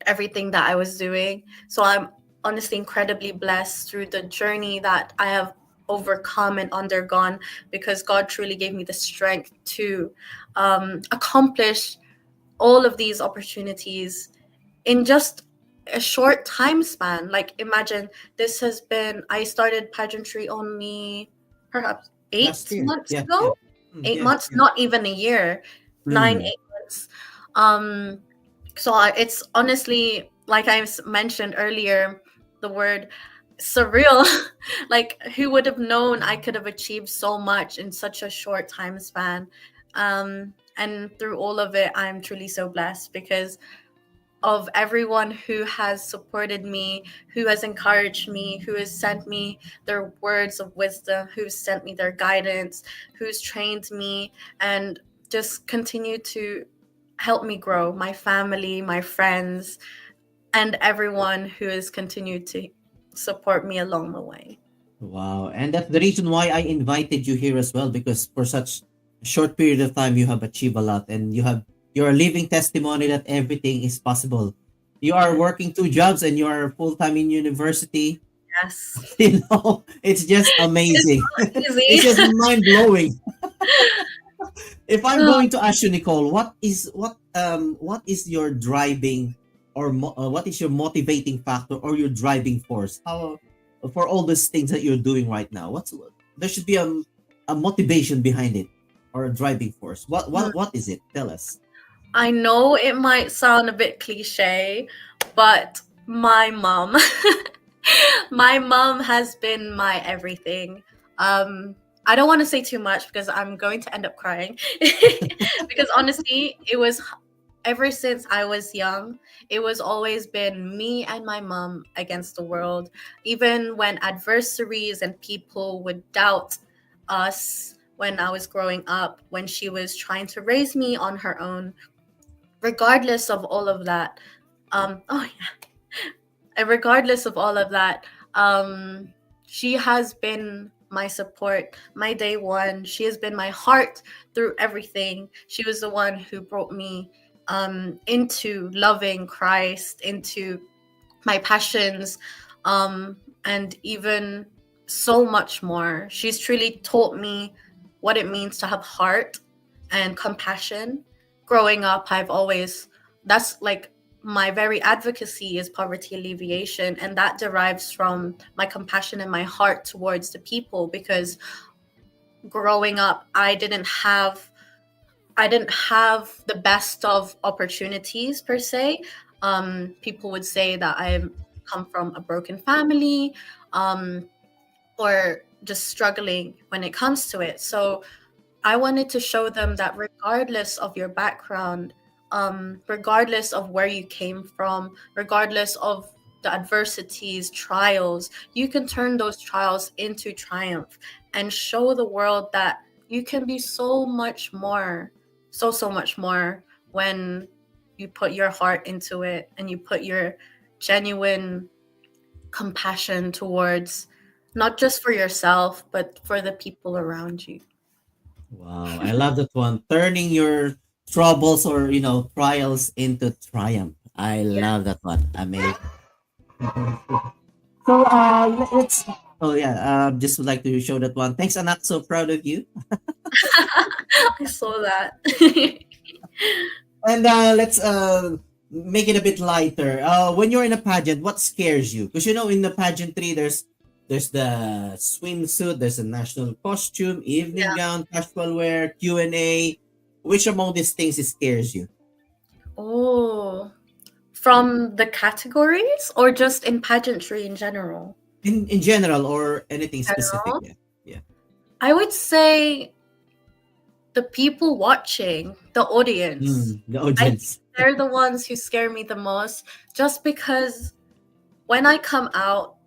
everything that I was doing. So I'm honestly incredibly blessed through the journey that I have overcome and undergone, because God truly gave me the strength to accomplish all of these opportunities in just a short time span. Like, imagine, I started pageantry only perhaps Last eight year. months Yeah, yeah. ago. Eight Yeah, months, yeah. not even a year, nine, Mm. 8 months. Um, it's honestly, like mentioned earlier, the word surreal. Like, who would have known I could have achieved so much in such a short time span? And through all of it, I'm truly so blessed because of everyone who has supported me, who has encouraged me, who has sent me their words of wisdom, who's sent me their guidance, who's trained me, and just continue to help me grow. My family, my friends, and everyone who has continued to support me along the way. Wow. And that's the reason why I invited you here as well, because for such a short period of time you have achieved a lot, and you're a living testimony that everything is possible. You are Yeah. working two jobs and you are full time in university. Yes. It's just It's amazing. not It's just easy. mind blowing. If I'm going to ask you, Nicole, what is your driving, or what is your motivating factor or your driving force? How, for all these things that you're doing right now? There should be a motivation behind it, or a driving force. What is it? Tell us. I know it might sound a bit cliche, but my mom, my mom has been my everything. Um, I don't want to say too much because I'm going to end up crying. Because honestly, it was ever since I was young, it was always been me and my mom against the world. Even when adversaries and people would doubt us when I was growing up, when she was trying to raise me on her own, regardless of all of that, oh yeah, and regardless of all of that, she has been my support, my day one. She has been my heart through everything. She was the one who brought me into loving Christ, into my passions, and even so much more. She's truly taught me what it means to have heart and compassion. Growing up, that's like my very advocacy is poverty alleviation, and that derives from my compassion and my heart towards the people, because growing up, I didn't have the best of opportunities per se. People would say that I come from a broken family, um, or just struggling when it comes to it. So I wanted to show them that regardless of your background, regardless of where you came from, regardless of the adversities, trials, you can turn those trials into triumph and show the world that you can be so much more, so much more when you put your heart into it and you put your genuine compassion towards not just for yourself, but for the people around you. Wow, I love that one. Turning your troubles, or trials, into triumph. I Yeah. love that one. Amazing. So let's Oh yeah, just would like to show that one. Thanks, Anak. So proud of you. I saw that. And let's make it a bit lighter. When you're in a pageant, what scares you? Because in the pageantry, there's the swimsuit, there's a national costume, evening Yeah. gown, casual wear, Q&A. Which among these things scares you? Oh, from the categories or just in pageantry in general? In general or anything specific? General, Yeah, yeah. I would say the people watching, the audience. The I think audience. they're the ones who scare me the most, just because when I come out,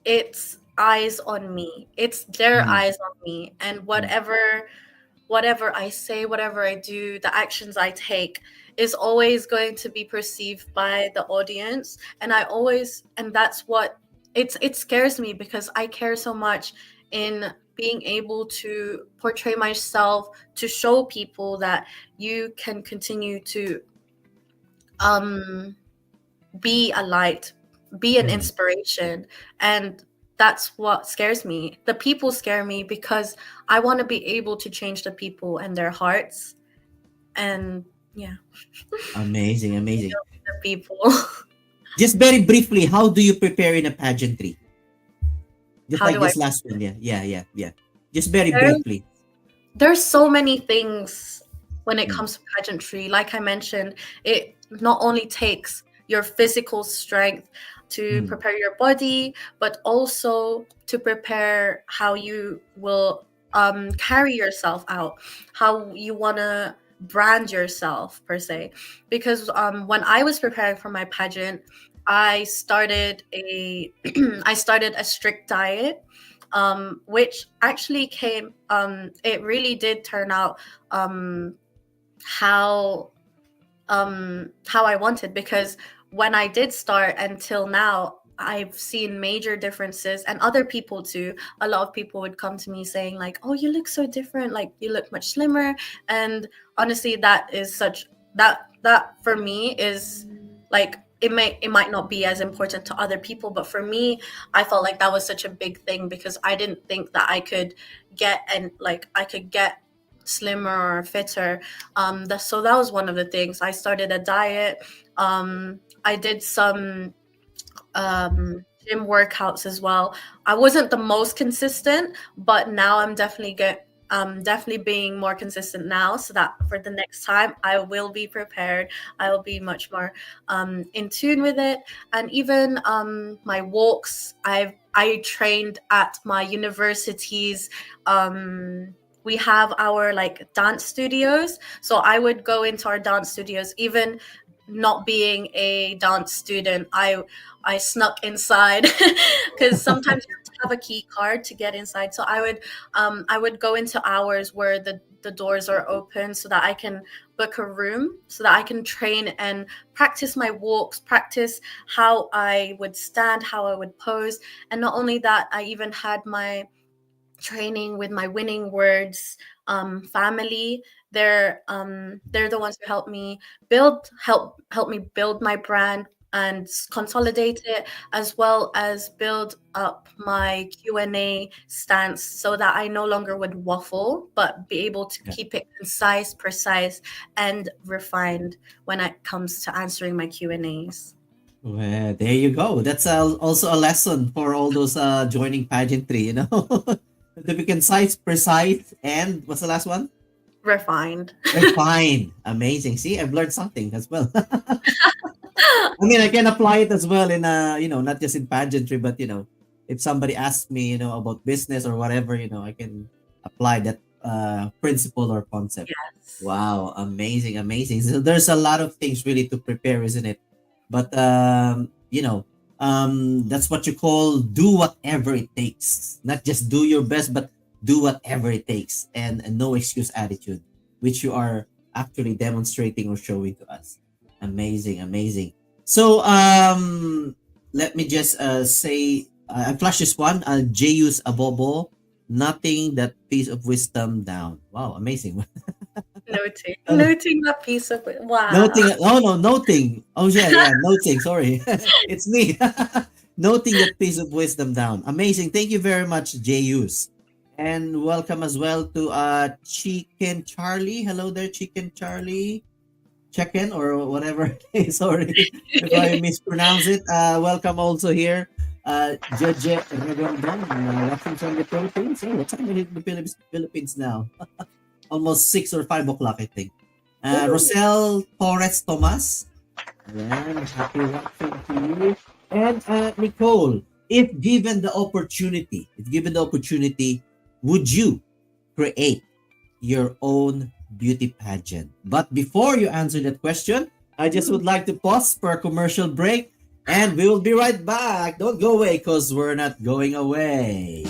it's eyes on me. It's their Mm, eyes on me, and mm, whatever I say, whatever I do, the actions I take is always going to be perceived by the audience. And that's what it scares me, because I care so much in being able to portray myself, to show people that you can continue to um be a light, be an mm. inspiration. And that's what scares me. The people scare me because I want to be able to change the people and their hearts. And yeah, Amazing, amazing. the people. Just very briefly, how do you prepare in a pageantry? Just How like do I? this last one, yeah, yeah, yeah, yeah. Just very There, briefly. there's so many things when it Mm, comes to pageantry. Like I mentioned, it not only takes your physical strength to mm, prepare your body, but also to prepare how you will carry yourself out, how you want to brand yourself per se. Because when I was preparing for my pageant, I started a I started a strict diet, which actually came it really did turn out um, how how I wanted, because when I did start until now, I've seen major differences, and other people too. A lot of people would come to me saying like, "Oh, you look so different. Like you look much slimmer." And honestly, that is such that for me is like, it might not be as important to other people, but for me, I felt like that was such a big thing, because I didn't think that I could get slimmer or fitter. So that was one of the things. I started a diet. I did some gym workouts as well. I wasn't the most consistent, but now I'm definitely being more consistent now, so that for the next time I will be prepared. I will be much more in tune with it. And even my walks, I trained at my university's we have our like dance studios, so I would go into our dance studios. Even not being a dance student, I snuck inside because sometimes you have to have a key card to get inside. So I would go into hours where the doors are open, so that I can book a room, so that I can train and practice my walks, practice how I would stand, how I would pose. And not only that, I even had my training with my winning words family. They're the ones who help me build my brand and consolidate it, as well as build up my Q&A stance, so that I no longer would waffle, but be able to yeah. keep it concise, precise, and refined when it comes to answering my Q&As. Well, there you go. That's also a lesson for all those joining pageantry. To be concise, precise, and what's the last one? Refined. Refined. Amazing. See, I've learned something as well. I mean, I can apply it as well in not just in pageantry, but if somebody asks me, about business or whatever, I can apply that principle or concept. Yes. Wow, amazing, amazing. So there's a lot of things really to prepare, isn't it? But that's what you call do whatever it takes. Not just do your best, but do whatever it takes, and no excuse attitude, which you are actually demonstrating or showing to us. Amazing, amazing. So let me just say I flash this one. Jayus Abobo, nothing that piece of wisdom down. Wow, amazing. Noting that piece of it. Wow. Noting. Oh no, noting. Oh yeah, yeah, noting. Sorry, it's me. Noting that piece of wisdom down. Amazing. Thank you very much, Jayus. And welcome as well to Chicken Charlie. Hello there, Chicken Charlie. Chicken or whatever. Sorry if I mispronounce it. Welcome also here. Jeje Regondon, watching from the Philippines. Oh, what time is it in the Philippines now? Almost 6 or 5 o'clock, I think. Ooh. Rosel Torres Tomas. Ayan, happy watching to you. And Nicole, if given the opportunity, would you create your own beauty pageant? But before you answer that question, I just would like to pause for a commercial break and we will be right back. Don't go away because we're not going away.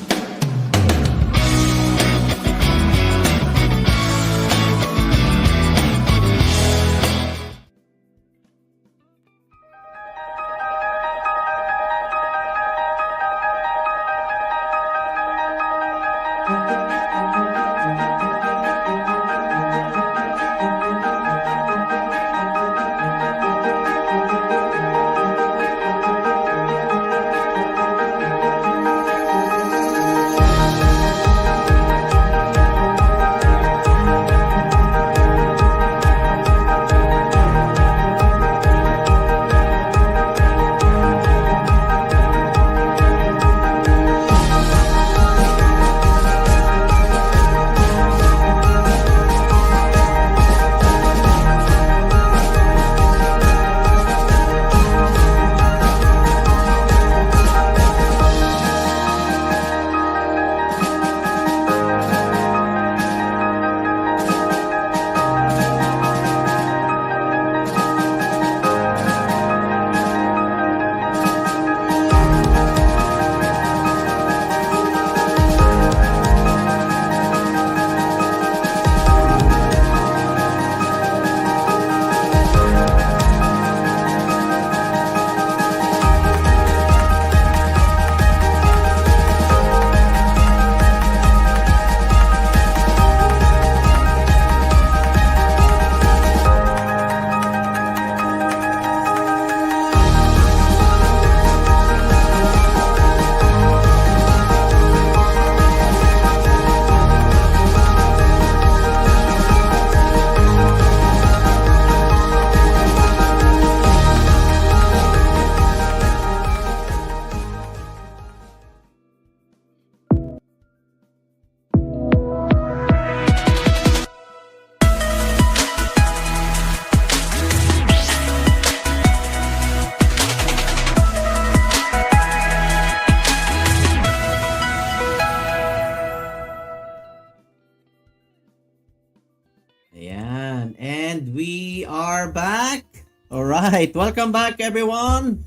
Ayan. And we are back. All right. Welcome back, everyone.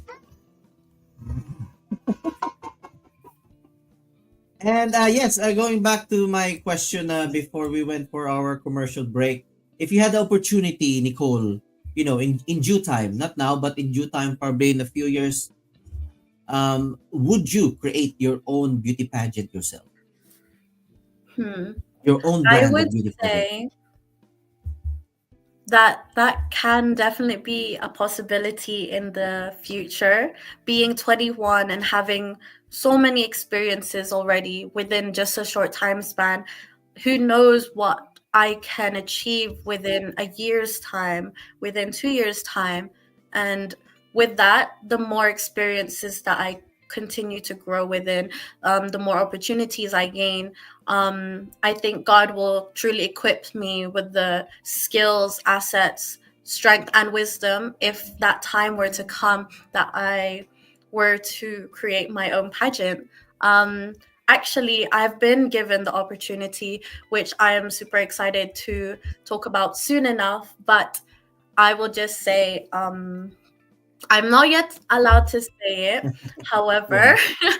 And yes, going back to my question before we went for our commercial break. If you had the opportunity, Nicole, in due time, not now, but in due time, probably in a few years, would you create your own beauty pageant yourself? Hmm. Your own I brand would of beauty pageant? say that can definitely be a possibility in the future. Being 21 and having so many experiences already within just a short time span, who knows what I can achieve within a year's time, within 2 years' time. And with that, the more experiences that I continue to grow within, the more opportunities I gain, I think God will truly equip me with the skills, assets, strength, and wisdom if that time were to come that I were to create my own pageant. Um, Actually, I've been given the opportunity, which I am super excited to talk about soon enough, but I will just say, I'm not yet allowed to say it. However, Yeah.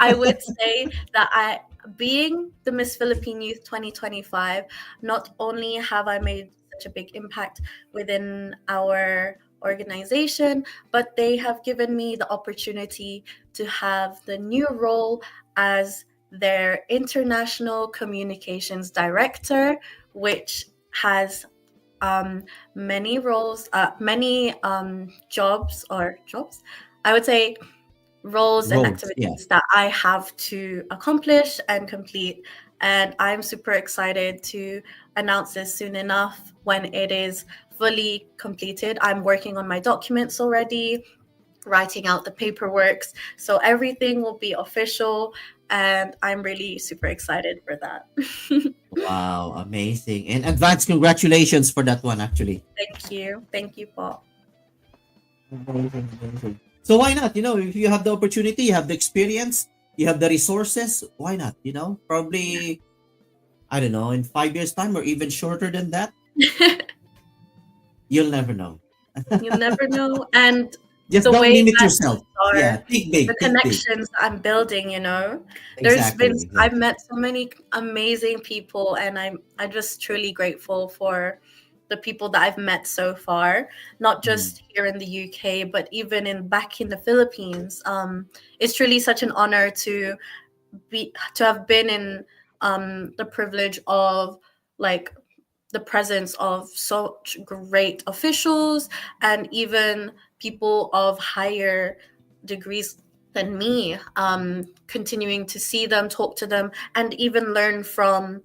I would say that being the Miss Philippine Youth 2025, not only have I made such a big impact within our organization, but they have given me the opportunity to have the new role as their international communications director, which has um, many roles, many jobs. I would say roles and Roles, yeah. activities that I have to accomplish and complete. And I'm super excited to announce this soon enough when it is fully completed. I'm working on my documents already, writing out the paperwork. So everything will be official. And I'm really super excited for that. Wow, amazing. And advance congratulations for that one, actually. Thank you. Thank you, Paul. Amazing, amazing. So why not? If you have the opportunity, you have the experience, you have the resources, why not? Probably, I don't know, in 5 years' time or even shorter than that, you'll never know. You never know. And Just the don't way limit that yourself. things Yeah, are, think the big, think big. connections I'm building, Exactly, I've exactly. met so many amazing people, and I'm just truly grateful for the people that I've met so far, not Mm. just here in the UK, but even in back in the Philippines. It's truly such an honor to have been in the privilege of, like, the presence of such great officials and even people of higher degrees than me, continuing to see them, talk to them, and even learn from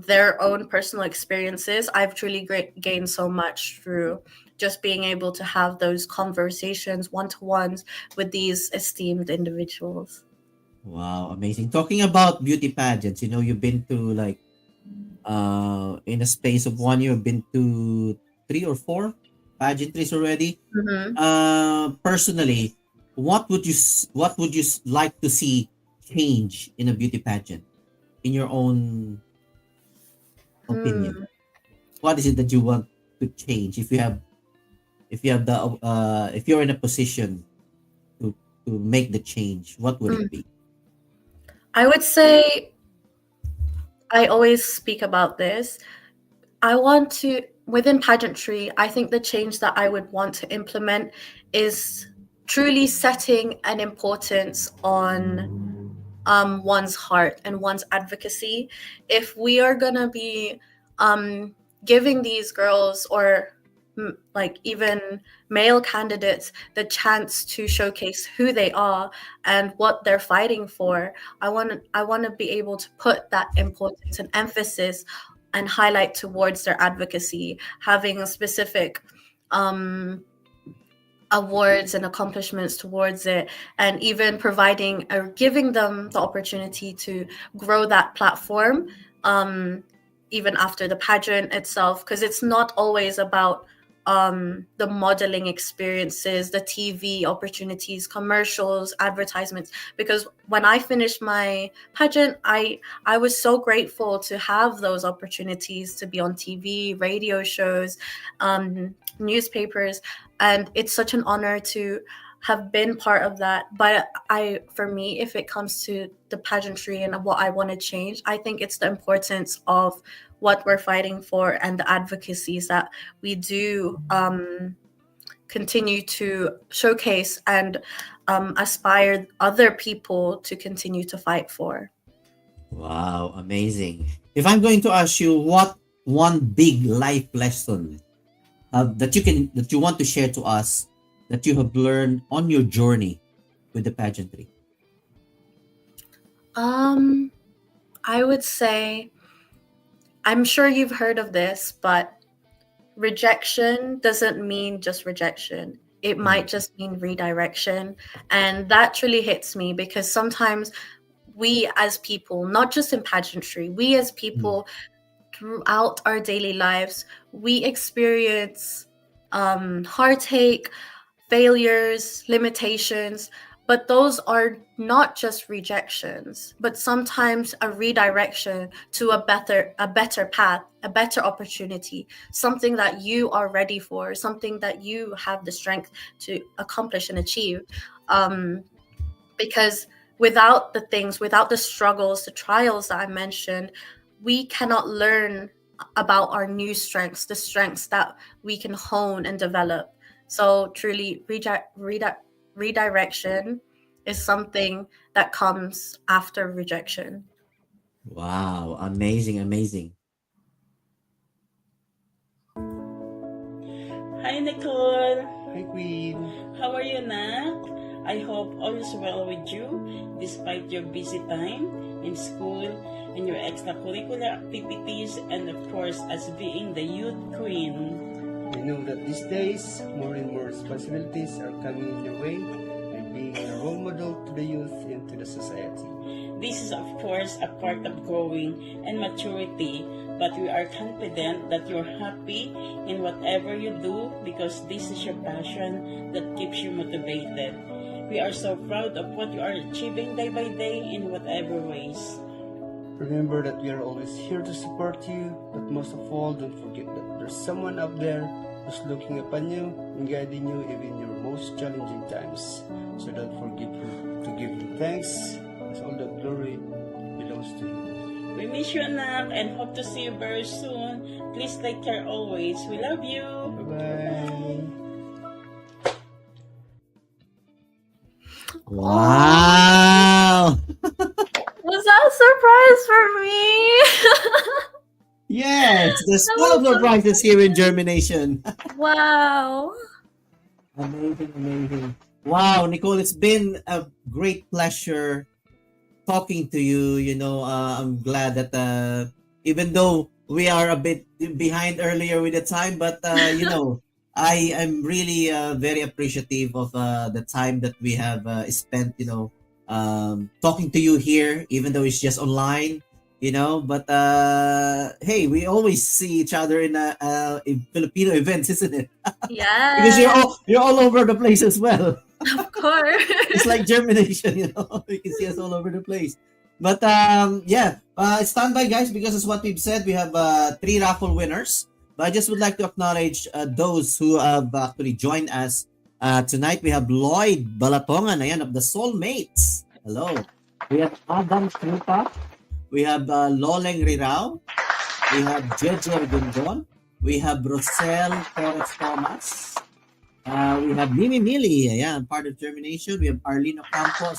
their own personal experiences. I've truly gained so much through just being able to have those conversations, one-to-ones, with these esteemed individuals. Wow, amazing. Talking about beauty pageants, you've been to like in a space of 1 year, you've been to 3 or 4 pageantries already. Mhm. Personally, what would you like to see change in a beauty pageant in your own opinion? Hmm. What is it that you want to change if you have the if you're in a position to make the change, what would it Mm. be? I would say, I always speak about this. I want to, within pageantry, I think the change that I would want to implement is truly setting an importance on one's heart and one's advocacy. If we are going to be um, giving these girls, or like even male candidates, the chance to showcase who they are and what they're fighting for, I want to be able to put that importance and emphasis and highlight towards their advocacy, having a specific um, awards and accomplishments towards it, and even providing or giving them the opportunity to grow that platform, um, even after the pageant itself, because it's not always about the modeling experiences, the TV opportunities, commercials, advertisements. Because when I finished my pageant, I was so grateful to have those opportunities to be on TV, radio shows, newspapers, and it's such an honor to have been part of that. But for me, if it comes to the pageantry and what I want to change, I think it's the importance of what we're fighting for and the advocacies that we do continue to showcase and aspire other people to continue to fight for. Wow, amazing. If I'm going to ask you, what one big life lesson that you want to share to us, that you have learned on your journey with the pageantry? um I would say, I'm sure you've heard of this, but rejection doesn't mean just rejection. It Mm, might just mean redirection. And that truly hits me, because sometimes we as people, not just in pageantry, we as mm. people throughout our daily lives, we experience heartache, failures, limitations, but those are not just rejections, but sometimes a redirection to a better path, a better opportunity, something that you are ready for, something that you have the strength to accomplish and achieve. Um, because without the struggles, the trials that I mentioned, we cannot learn about our new strengths, the strengths that we can hone and develop. So truly, redirection is something that comes after rejection. Wow, amazing, amazing. Hi, Nicole. Hi, Queen. How are you, Nak? I hope all is well with you despite your busy time in school and your extracurricular activities, and of course as being the youth queen. We know that these days, more and more responsibilities are coming in your way by being a role model to the youth and to the society. This is, of course, a part of growing and maturity, but we are confident that you're happy in whatever you do because this is your passion that keeps you motivated. We are so proud of what you are achieving day by day in whatever ways. Remember that we are always here to support you, but most of all, don't forget that there's someone out there who's looking upon you and guiding you even in your most challenging times. So don't forget to give him thanks, as all the glory belongs to him. We miss you, anak, and hope to see you very soon. Please take care always. We love you. Bye-bye. Wow! Was that a surprise for me? Yes, the That School of was so Surprises here in JhermiNATION. Wow. Amazing, amazing. Wow, Nicole, it's been a great pleasure talking to you. I'm glad that even though we are a bit behind earlier with the time, but I am really very appreciative of the time that we have spent, talking to you here, even though it's just online. But hey, we always see each other in Filipino events, isn't it? Because you're Yes, all over the place as well. of course. It's like germination, you can see us all over the place. But yeah, stand by, guys, because it's what we've said. We have 3 raffle winners. But I just would like to acknowledge those who have actually joined us tonight. We have Lloyd Balatongan, ayan, of the Soulmates. Hello. We have Adam Krupa. We have Loleng Rirao. We have Jejer Gundon. We have Rosel Torres Thomas. We have Mimi Mili, ayan, part of JhermiNATION. We have Arlene Ocampo,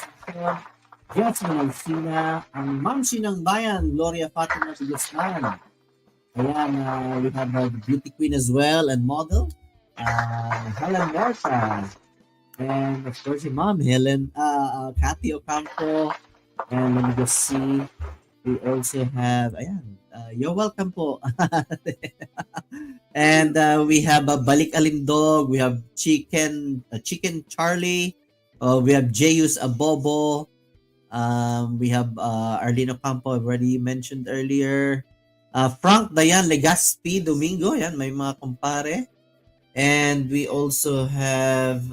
Jasmine Alcina, ang Mamsi ng Bayan, Gloria Fatima Guzman. Ayan, we have the beauty queen as well and model, Helen Morta. And of course, your mom, Kathy Ocampo. And let me just see. We also have, ayan, you're welcome po. And we have Balik Alindog, we have Chicken Charlie, we have Jeyus Abobo, we have Arlino Campo, I've already mentioned earlier. Frank Dayan Legaspi Domingo, yan, may mga kumpare. And we also have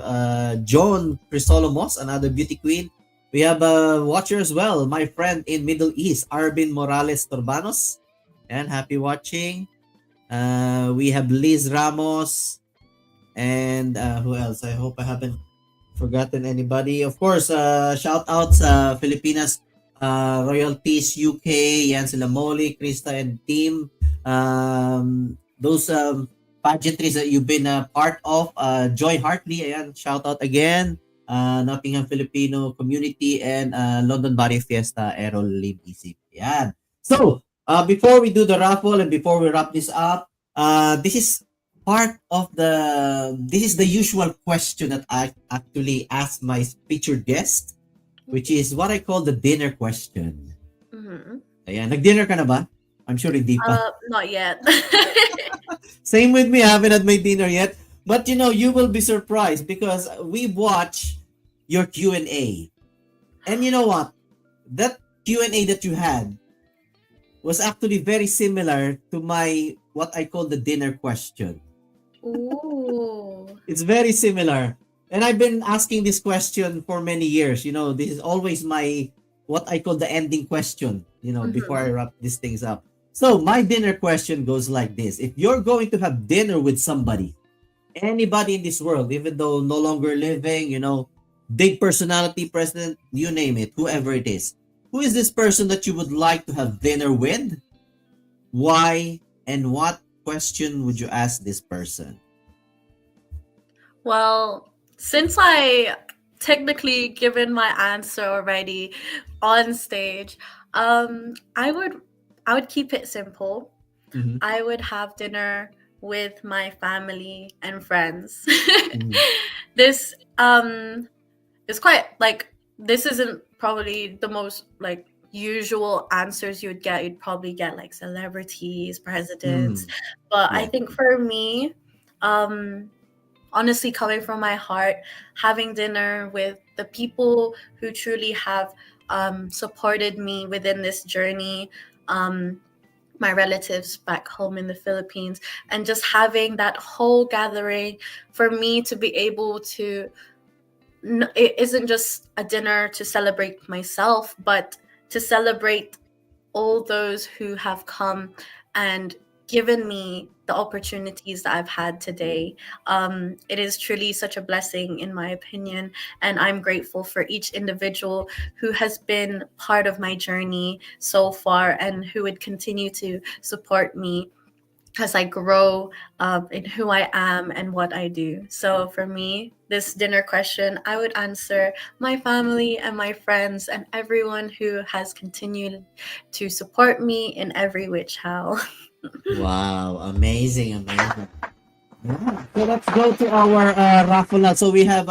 John Crisolomos, another beauty queen. We have a watcher as well, my friend in Middle East, Arvin Morales Turbanos. And happy watching. We have Liz Ramos. And who else? I hope I haven't forgotten anybody. Of course, shout out sa Filipinas Royalties UK. Yan sila Molly, Krista, and team. Those pageantries that you've been a part of. Joy Hartley, ayan, shout out again. Nottingham Filipino Community and London Barrio Fiesta, Errol Lim Isip. Yan. So, before we do the raffle and before we wrap this up, this is the usual question that I actually ask my featured guest, which is what I call the dinner question. Mhm. Ayan, nag-dinner ka na ba? I'm sure hindi pa. Not yet. Same with me, I haven't had my dinner yet. But you will be surprised because we watch your Q&A. And you know what? That Q&A that you had was actually very similar to my what I call the dinner question. Ooh. It's very similar. And I've been asking this question for many years. This is always my what I call the ending question, before I wrap these things up. So my dinner question goes like this. If you're going to have dinner with somebody, anybody in this world, even though no longer living, big personality, president, you name it, whoever it is, who is this person that you would like to have dinner with? Why? And what question would you ask this person? Well, since I technically given my answer already on stage, I would keep it simple. Mhm. I would have dinner with my family and friends. Mhm. This it's quite like, this isn't probably the most like usual answers you would get. You'd probably get like celebrities, presidents, Mm, but I yeah. think for me, um honestly, coming from my heart, having dinner with the people who truly have supported me within this journey, um my relatives back home in the Philippines, and just having that whole gathering for me to be able to, it isn't just a dinner to celebrate myself, but to celebrate all those who have come and given me the opportunities that I've had today. It is truly such a blessing, in my opinion, and I'm grateful for each individual who has been part of my journey so far and who would continue to support me as I grow in who I am and what I do. So for me, this dinner question, I would answer my family and my friends and everyone who has continued to support me in every which how. Wow, amazing, amazing. Yeah. So let's go to our raffle now. So we have,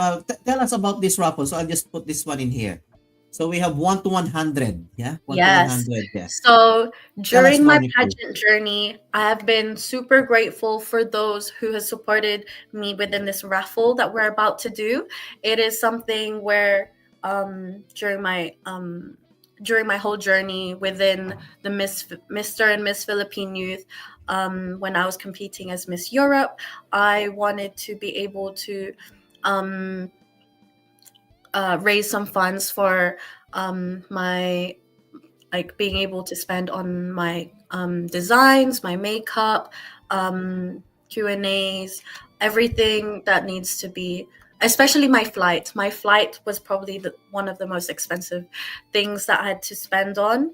tell us about this raffle. So I'll just put this one in here. So we have 1 to 100. Yeah, 1 to Yes. 100. Yeah. So Tell us during more, my Nicole. pageant journey, I have been super grateful for those who have supported me within this raffle that we're about to do. It is something where during my whole journey within the Mr. and Miss Philippine Youth, when I was competing as Miss Europe, I wanted to be able to um, raise some funds for my, like, being able to spend on my designs, my makeup, Q&As, everything that needs to be, especially my flight. My flight was probably one of the most expensive things that I had to spend on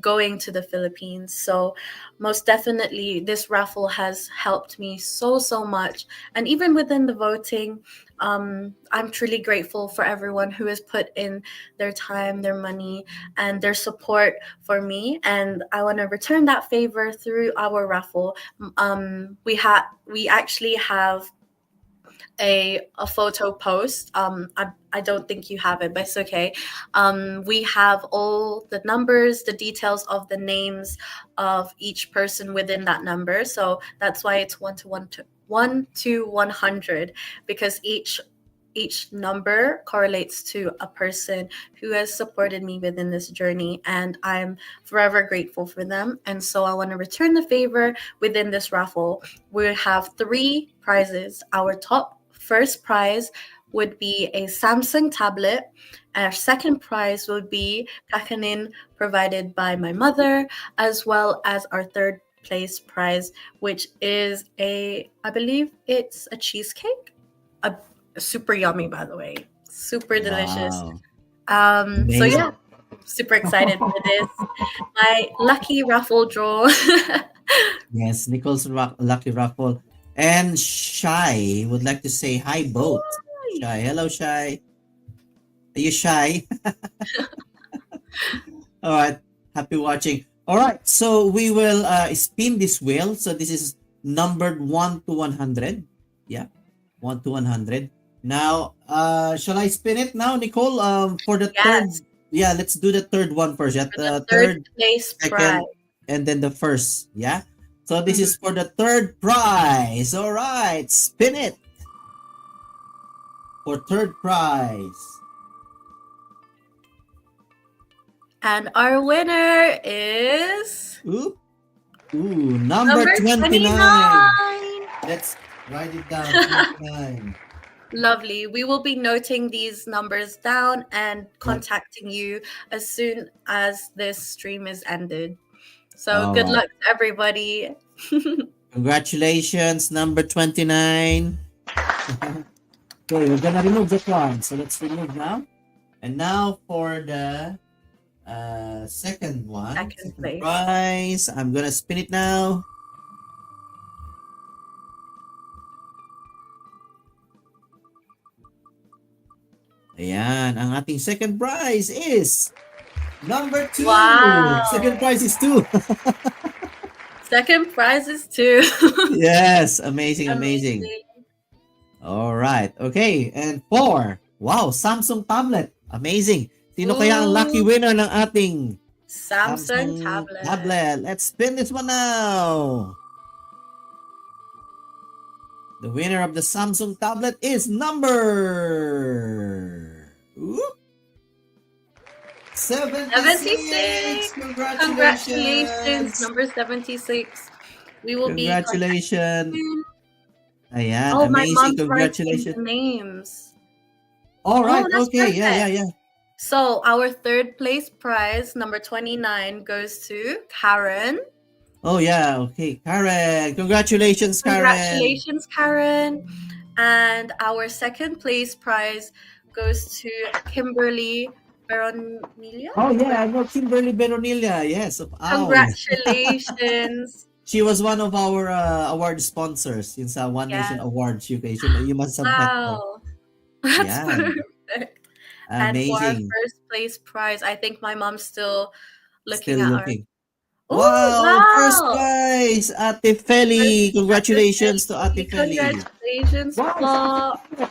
going to the Philippines. So most definitely this raffle has helped me so much. And even within the voting, I'm truly grateful for everyone who has put in their time, their money, and their support for me, and I want to return that favor through our raffle. We actually have a photo post. I don't think you have it, but it's okay. We have all the numbers, the details of the names of each person within that number. So that's why it's 1 to 100, because each number correlates to a person who has supported me within this journey, and I'm forever grateful for them. And so I want to return the favor within this raffle. We have 3 prizes. Our top first prize would be a Samsung tablet. Our second prize would be kakanin provided by my mother, as well as our third place prize, which is I believe it's a cheesecake. A super yummy, by the way, super delicious. Wow. So Amazing. yeah, super excited for this, my lucky raffle draw. Yes, Nicole's lucky raffle. And Shy would like to say hi, both. Shy. Hello, Shy. Are you shy? All right. Happy watching. All right. So we will spin this wheel. So this is numbered 1 to 100. Yeah. 1 to 100. Now, shall I spin it now, Nicole? For the third. Yes, Yeah, let's do the third one first. Yeah. for the third Third, place prize. second, and then the first. Yeah. So this Mhm. is for the third prize. All right. Spin it for third prize. And our winner is Oop. Ooh, number number 29. 29. Let's write it down. 29. Lovely. We will be noting these numbers down and Yep. contacting you as soon as this stream is ended. So All good right. luck, everybody. Congratulations, number 29. Okay, we're gonna remove that one. So let's remove now. And now for the second one, Second second place. prize. I'm gonna spin it now. Ayan, ang ating second prize is number 2. Wow. Second prize is 2. Second prize is 2. Yes, amazing, amazing. Amazing. All right. Okay, and 4. Wow, Samsung tablet. Amazing. Sino kaya ang lucky Ooh, winner ng ating Samsung Samsung tablet. tablet? Let's spin this one now. The winner of the Samsung tablet is number Oop, 76. 76. Congratulations, Congratulations. number 76. We will be contacting Congratulations. you. Ayan, Oh, my amazing. mom's writing Congratulations. the names. All Oh, right. that's Okay. Yeah, yeah, perfect. yeah. So our third place prize, number 29, goes to Karen. Oh, yeah. Okay. Karen. Congratulations, Karen. Congratulations, Karen. And our second place prize goes to Kimberly Veronilia. Oh, yeah. I know Kimberly Benonilia. Yes, of OWL. Congratulations. She was one of our award sponsors in sa One Nation Yes. Awards UK. You must have met her. Wow. That's Yeah. perfect. And for our Amazing. first place prize, I think my mom's still looking Still at our. looking. Oh, Wow, first wow. prize, Ate First Feli. at the Congratulations to Feli. Ate Feli. Congratulations, Wow, po.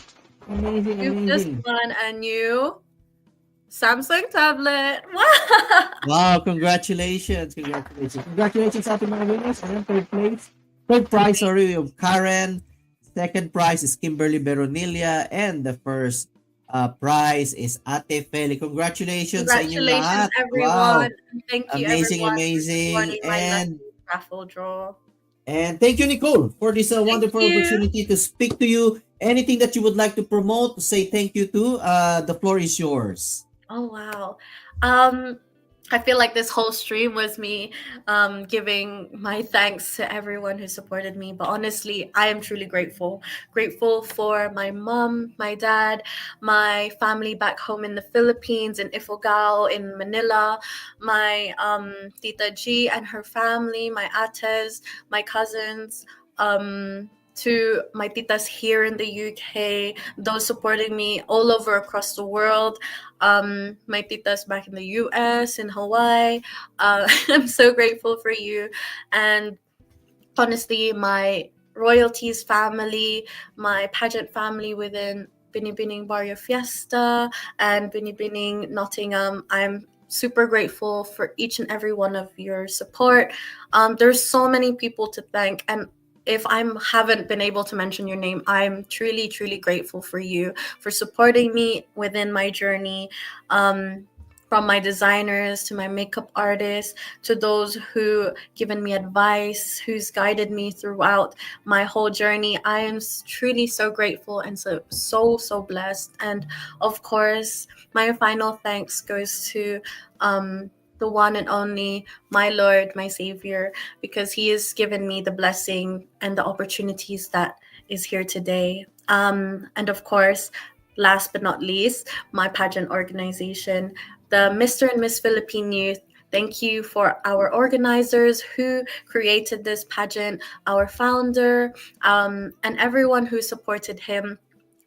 amazing, You've just amazing. won a new Samsung tablet. Wow. Wow, congratulations, congratulations. Congratulations sa ating mga winners. Ayan, third place. Third prize, sorry, of Karen. Second prize is Kimberly Beronilia. And the first prize is Ate Feli. Congratulations sa inyong Congratulations, lahat. everyone. Wow, And thank you, amazing, everyone, for amazing. supporting my lucky raffle draw. And thank you, Nicole, for this Thank wonderful you. opportunity to speak to you. Anything that you would like to promote, to say thank you to, the floor is yours. Oh, wow. I feel like this whole stream was me giving my thanks to everyone who supported me. But honestly, I am truly grateful. Grateful for my mom, my dad, my family back home in the Philippines, in Ifugao, in Manila, my Tita G and her family, my ates, my cousins, to my titas here in the UK, those supporting me all over across the world, my titas back in the US, in Hawaii. I'm so grateful for you. And honestly, my royalties family, my pageant family within Binibining Barrio Fiesta and Binibining Nottingham, I'm super grateful for each and every one of your support. There's so many people to thank, and if I haven't been able to mention your name, I'm truly, truly grateful for you, for supporting me within my journey. From my designers to my makeup artists to those who given me advice, who's guided me throughout my whole journey. I am truly so grateful and so blessed. And of course, my final thanks goes to the one and only my Lord, my Savior, because He has given me the blessing and the opportunities that is here today. And of course, last but not least, my pageant organization, the Mr. and Miss Philippine Youth. Thank you for our organizers who created this pageant, our founder, and everyone who supported him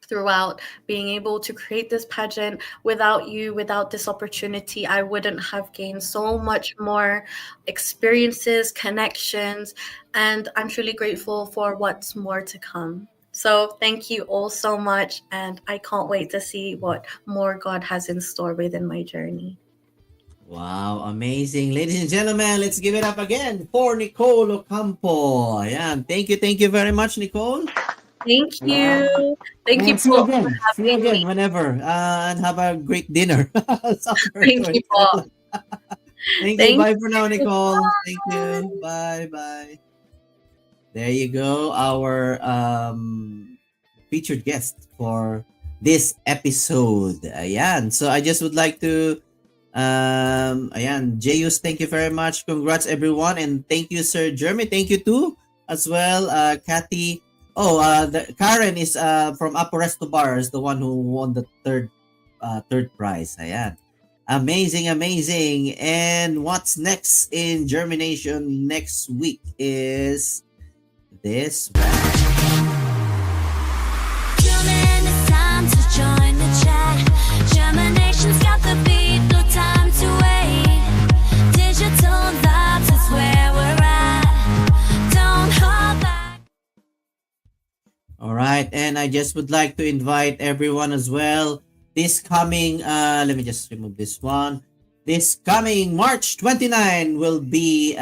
throughout being able to create this pageant. Without you, without this opportunity, I wouldn't have gained so much more experiences, connections, and I'm truly grateful for what's more to come. So thank you all so much, and I can't wait to see what more God has in store within my journey. Wow, amazing. Ladies and gentlemen, let's give it up again for Nicole Ocampo. Ayan, thank you very much, Nicole. Thank Ayan. you. Thank you And see you po for again. See you having again me. whenever. And have a great dinner. Supper. Thank you po. Thank you. Thank Bye for now, you. Nicole. Thank Bye. you. Bye. Bye. There you go. Our featured guest for this episode. Ayan. So I just would like to ayan, Jayus, thank you very much. Congrats everyone, and thank you, Sir Jeremy. Thank you too as well. Kathy. Oh, Karen is from Aporesto Bars, the one who won the third prize. Ayan. Amazing, amazing. And what's next in JhermiNATION next week is this one. German, it's time to join the chat. Germination's got the beat, no time to wait. Digital vibes is where we're at. Don't hold back. All right, and I just would like to invite everyone as well this coming, let me just remove this one. This coming March 29 will be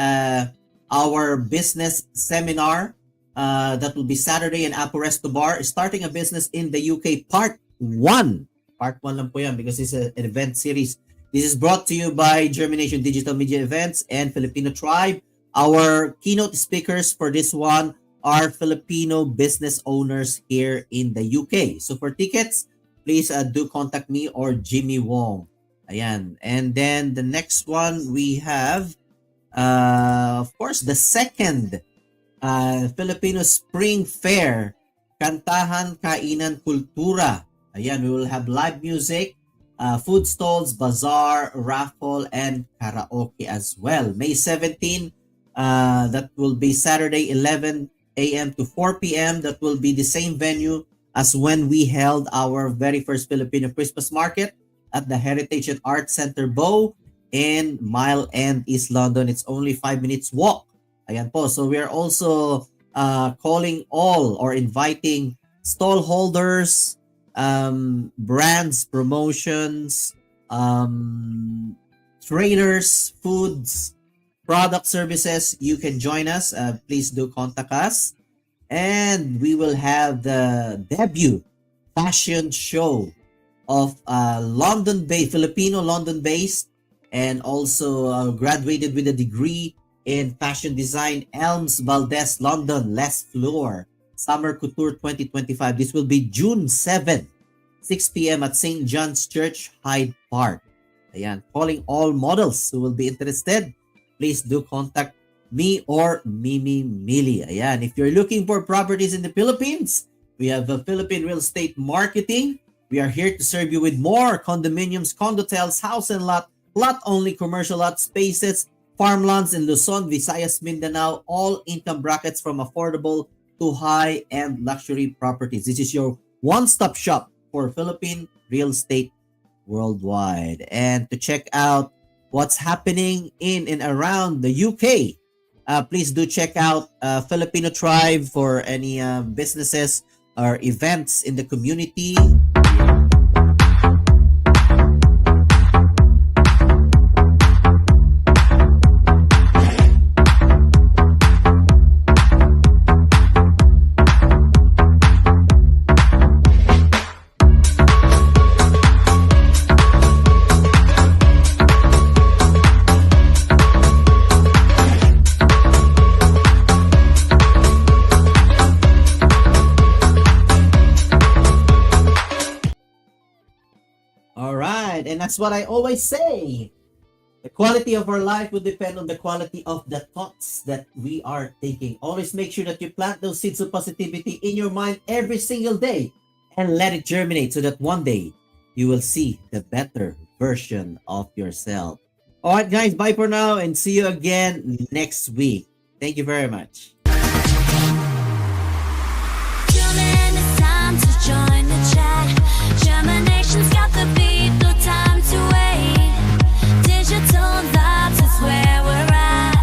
our business seminar. That will be Saturday in Apo Resto Bar, starting a business in the UK, part 1. Part 1 lang po yan because it's an event series. This is brought to you by JhermiNATION Digital Media Events and Filipino Tribe. Our keynote speakers for this one are Filipino business owners here in the UK. So for tickets, please do contact me or Jimmy Wong. Ayan. And then the next one we have, of course, the second Filipino Spring Fair, Kantahan, Kainan, Kultura. Ayan, we will have live music, food stalls, bazaar, raffle, and karaoke as well. May 17, that will be Saturday, 11 a.m. to 4 p.m. That will be the same venue as when we held our very first Filipino Christmas market at the Heritage and Arts Center Bow in Mile End, East London. It's only 5 minutes walk. Ayan po. So we are also calling all or inviting stall holders, brands, promotions, traders, foods, product services. You can join us. Please do contact us. And we will have the debut fashion show of London-based, Filipino London-based, and also graduated with a degree in fashion design, Elms Valdez, London, Les Floor, Summer Couture 2025. This will be June 7, 6 p.m. at St. John's Church, Hyde Park. Ayan, calling all models who will be interested. Please do contact me or Mimi Mili. Ayan, if you're looking for properties in the Philippines, we have a Philippine Real Estate Marketing. We are here to serve you with more condominiums, condotels, house and lot only, commercial lot spaces, farmlands in Luzon, Visayas, Mindanao, all income brackets from affordable to high-end luxury properties. This is your one-stop shop for Philippine real estate worldwide. And to check out what's happening in and around the UK, please do check out Filipino Tribe for any businesses or events in the community. And that's what I always say. The quality of our life will depend on the quality of the thoughts that we are thinking. Always make sure that you plant those seeds of positivity in your mind every single day and let it germinate so that one day you will see the better version of yourself. All right, guys, bye for now and see you again next week. Thank you very much. It's time to join the chat. Germination's got the beat, no time to wait. Digital vibes is where we're at.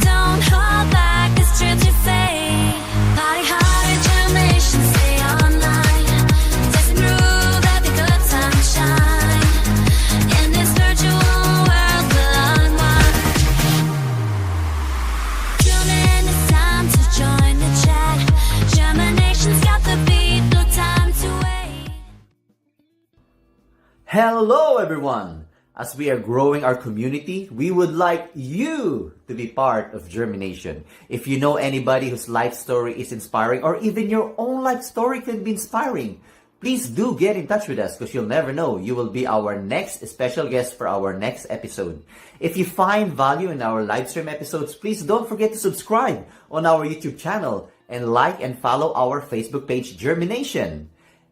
Don't hold back, it's true to fate. Party hard at Germination, stay online. Dancing through, let the good time shine. In this virtual world, we'll unwind. Tune in, it's time to join the chat. Germination's got the beat, no time to wait. Hello, everyone! As we are growing our community, we would like you to be part of JhermiNATION. If you know anybody whose life story is inspiring, or even your own life story could be inspiring, please do get in touch with us because you'll never know. You will be our next special guest for our next episode. If you find value in our live stream episodes, please don't forget to subscribe on our YouTube channel and like and follow our Facebook page, JhermiNATION.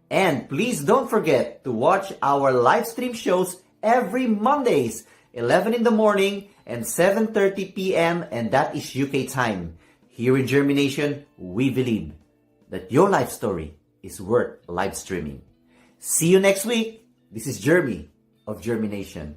And please don't forget to watch our live stream shows every Mondays, 11 in the morning and 7:30 p.m. and that is UK time. Here in JhermiNATION, we believe that your life story is worth live streaming. See you next week. This is Jeremy of JhermiNATION.